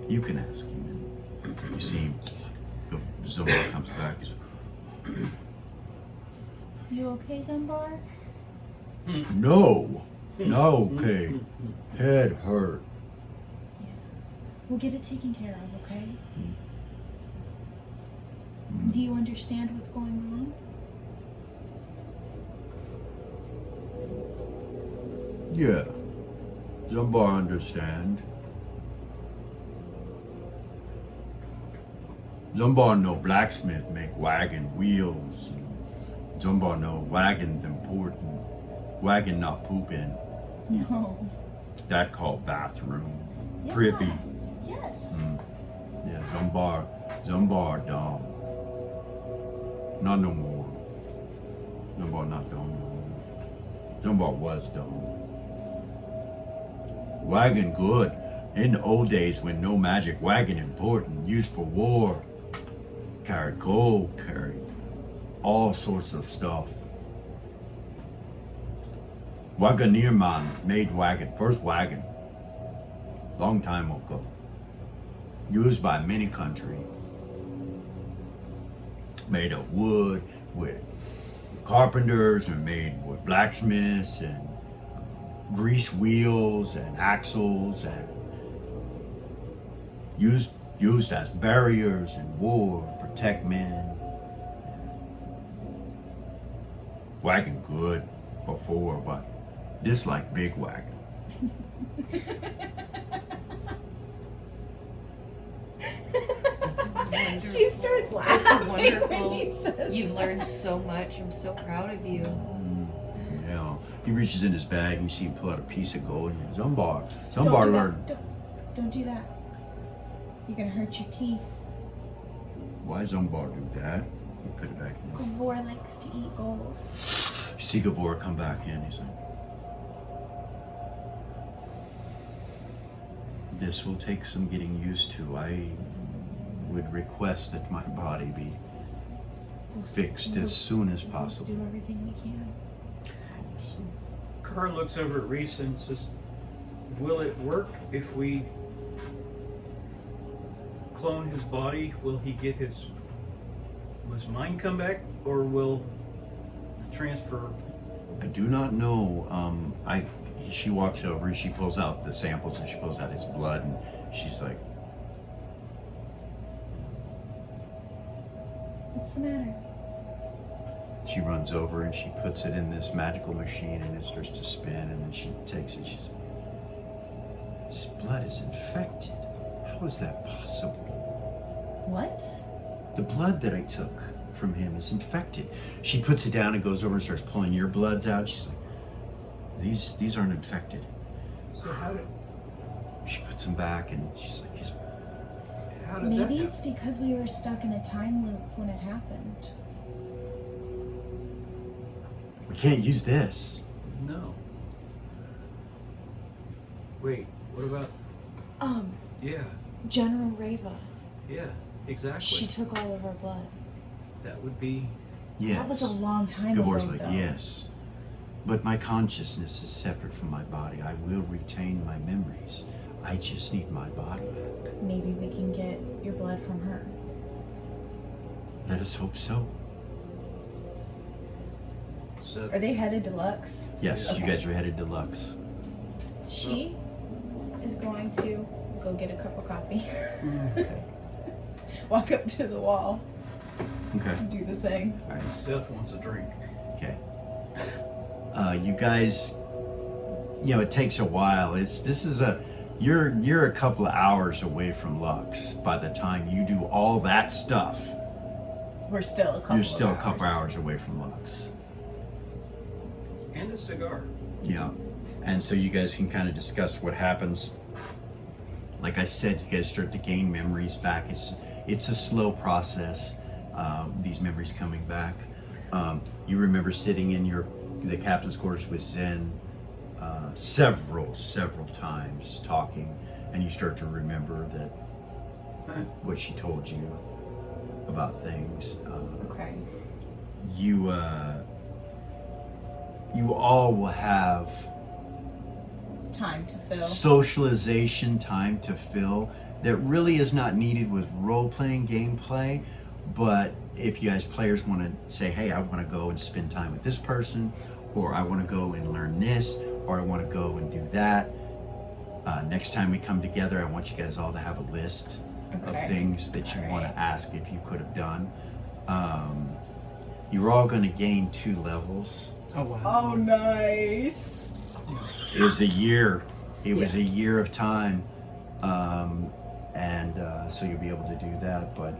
you can ask him. You see, Zumbar comes back. He's like, You okay, Zumbar? No, okay. Head hurt. Yeah. We'll get it taken care of, okay? Do you understand what's going on? Yeah, Zumbar understand. Zumbar know blacksmith make wagon wheels. Zumbar know wagon's important. Wagon not poop in. No. That called bathroom. Yeah. Privy. Yes. Yeah, Zumbar dumb. Not no more. Zumbar not dumb no more. Zumbar was dumb. Wagon good. In the old days when no magic, wagon important, used for war. Carried gold, carried all sorts of stuff. Wagoneer man made wagon, first wagon, long time ago. Used by many country. Made of wood, with carpenters, and made with blacksmiths, and grease wheels, and axles, and used as barriers in war, protect men. Wagon good before, but this like big wagon. She starts laughing. It's when he wonderful. says You've that. learned so much. I'm so proud of you. Yeah. He reaches in his bag and you see him pull out a piece of gold. And Zumbar Don't do learned. that. Don't do that. You're gonna hurt your teeth. Why Zumbar do that? He put it back in. Gavor likes to eat gold. You see Gavor come back in. He's like, this will take some getting used to. I would request that my body be fixed as soon as possible. We'll do everything we can. Kara looks over at Reese and says, Will it work if we clone his body? Will he get his mind come back, or will the transfer? I do not know. She walks over and she pulls out the samples and she pulls out his blood and she's like, What's the matter? she runs over and she puts it in this magical machine and it starts to spin, and then she takes it. She's, this blood is infected. How is that possible? What? The blood that I took from him is infected. She puts it down and goes over and starts pulling your bloods out. She's like, these aren't infected. So how did She puts them back and she's like, how did Maybe that it's because we were stuck in a time loop when it happened. we can't use this. No. Wait, what about? Yeah, General Reva. yeah, exactly. She took all of our blood. That would be. Yes. That was a long time Gavor's ago, like, though. yes. But my consciousness is separate from my body. I will retain my memories. I just need my body back. Maybe we can get your blood from her. Let us hope so. Seth, Are they headed to Lux? Yes, you Okay. guys are headed to Lux. She is going to go get a cup of coffee. Okay. Walk up to the wall. Okay. Do the thing. All right. Seth wants a drink. Okay. You guys, it takes a while. You're a couple of hours away from Lux by the time you do all that stuff. We're still a couple You're still of a couple hours away from Lux. And a cigar. Yeah. And so you guys can kind of discuss what happens. Like I said, you guys start to gain memories back. It's a slow process, these memories coming back. You remember sitting in the captain's quarters with Zen several times talking, and you start to remember that what she told you about things. Okay. You all will have Time to fill. socialization time to fill that really is not needed with role-playing gameplay. But if you guys players want to say, hey, I want to go and spend time with this person, or I want to go and learn this, or I want to go and do that, next time we come together, I want you guys all to have a list of Okay. things that you All want right. to ask if you could have done. You're all going to gain 2 levels. Oh wow. Oh, nice. It was a year. It was Yeah. a year of time. So you'll be able to do that. But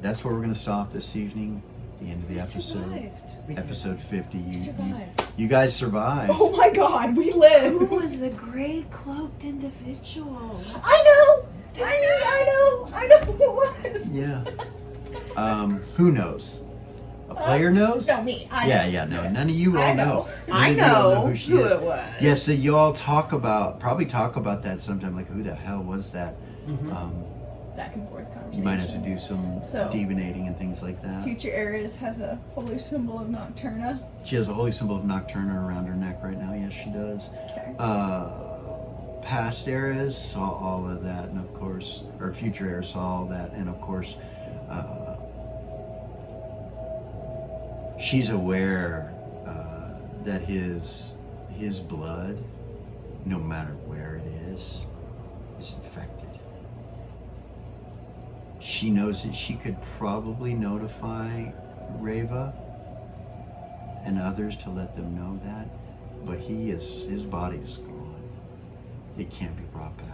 that's where we're going to stop this evening. The end of the We episode. survived. Episode 50. We survived. You guys survived. Oh my god, we Who live. was a gray cloaked individual? I know who it was. Yeah. Who knows? A player knows? No, me. I Yeah, know. yeah, no. None of you all I know. know. None I of you all know who she who is. it was. Yes, so you all probably talk about that sometime, like who the hell was that? Back and forth conversations. You might have to do some So- divinating and things like that. Future Eras has a holy symbol of Nocturna. She has a holy symbol of Nocturna around her neck right now. Yes, she does. Okay. Past eras saw all of that, and of course, or future eras saw all that, and of course, she's aware that his blood, no matter where it is infected. She knows that she could probably notify Reva and others to let them know that, but his body is gone. It can't be brought back.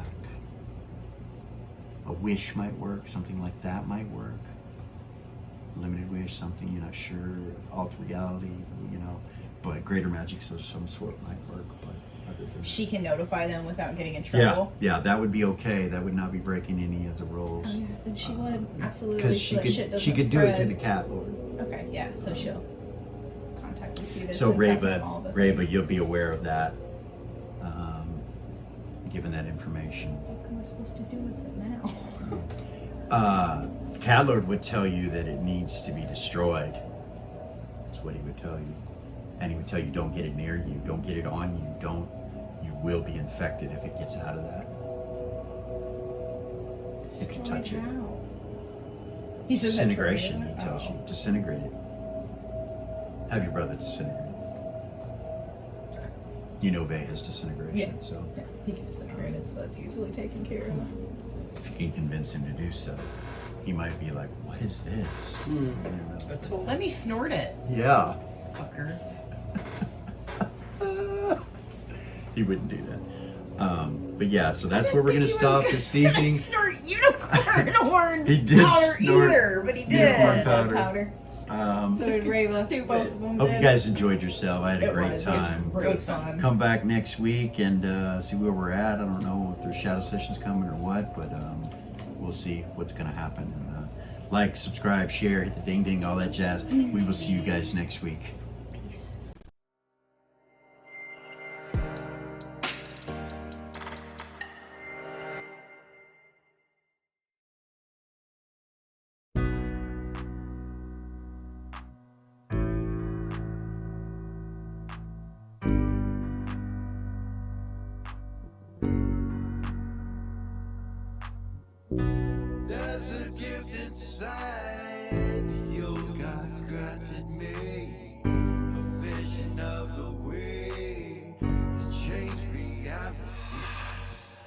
A wish might work, something like that might work. Limited wish, something you're not sure, alter reality, but greater magic of some sort might work, but other than She can notify them without getting in yeah, trouble. yeah, that would be okay. That would not be breaking any of the rules. Oh yeah, then she would absolutely. Because so that shit doesn't she could do it to spread. the cat lord. Okay, yeah. So she'll contact the cutest. So and tell them all the Reva, things. you'll be aware of that, given that information. What am I supposed to do with it now? Cat Lord would tell you that it needs to be destroyed. That's what he would tell you. And he would tell you, don't get it near you, don't get it on you, you will be infected if it gets out of that. If you touch it. How? He says Disintegration, that's he tells right. you. Disintegrate it. Have your brother disintegrate it. You know Vay has disintegration, so Yeah, he can disintegrate it, so that's easily taken care of. if you can convince him to do so, he might be like, what is this? I told Let me snort it, Yeah. fucker. He wouldn't do that. But yeah, so that's where we're going to stop this evening. Snort unicorn horn He did powder snort either, but he did. unicorn powder. Powder. So did Rayla. Both of them Hope did. you guys enjoyed yourself. I had a It great was. time. It was fun. Come back next week and see where we're at. I don't know if there's shadow sessions coming or what, but we'll see what's going to happen. And, like, subscribe, share, hit the ding ding, all that jazz. We will see you guys next week. There's a gift inside the old gods granted me, a vision of the way to change reality.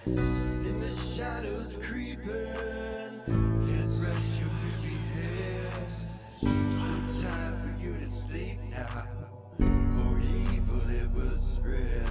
In the shadows creeping, can't rest your weary head. No time for you to sleep now, or evil it will spread.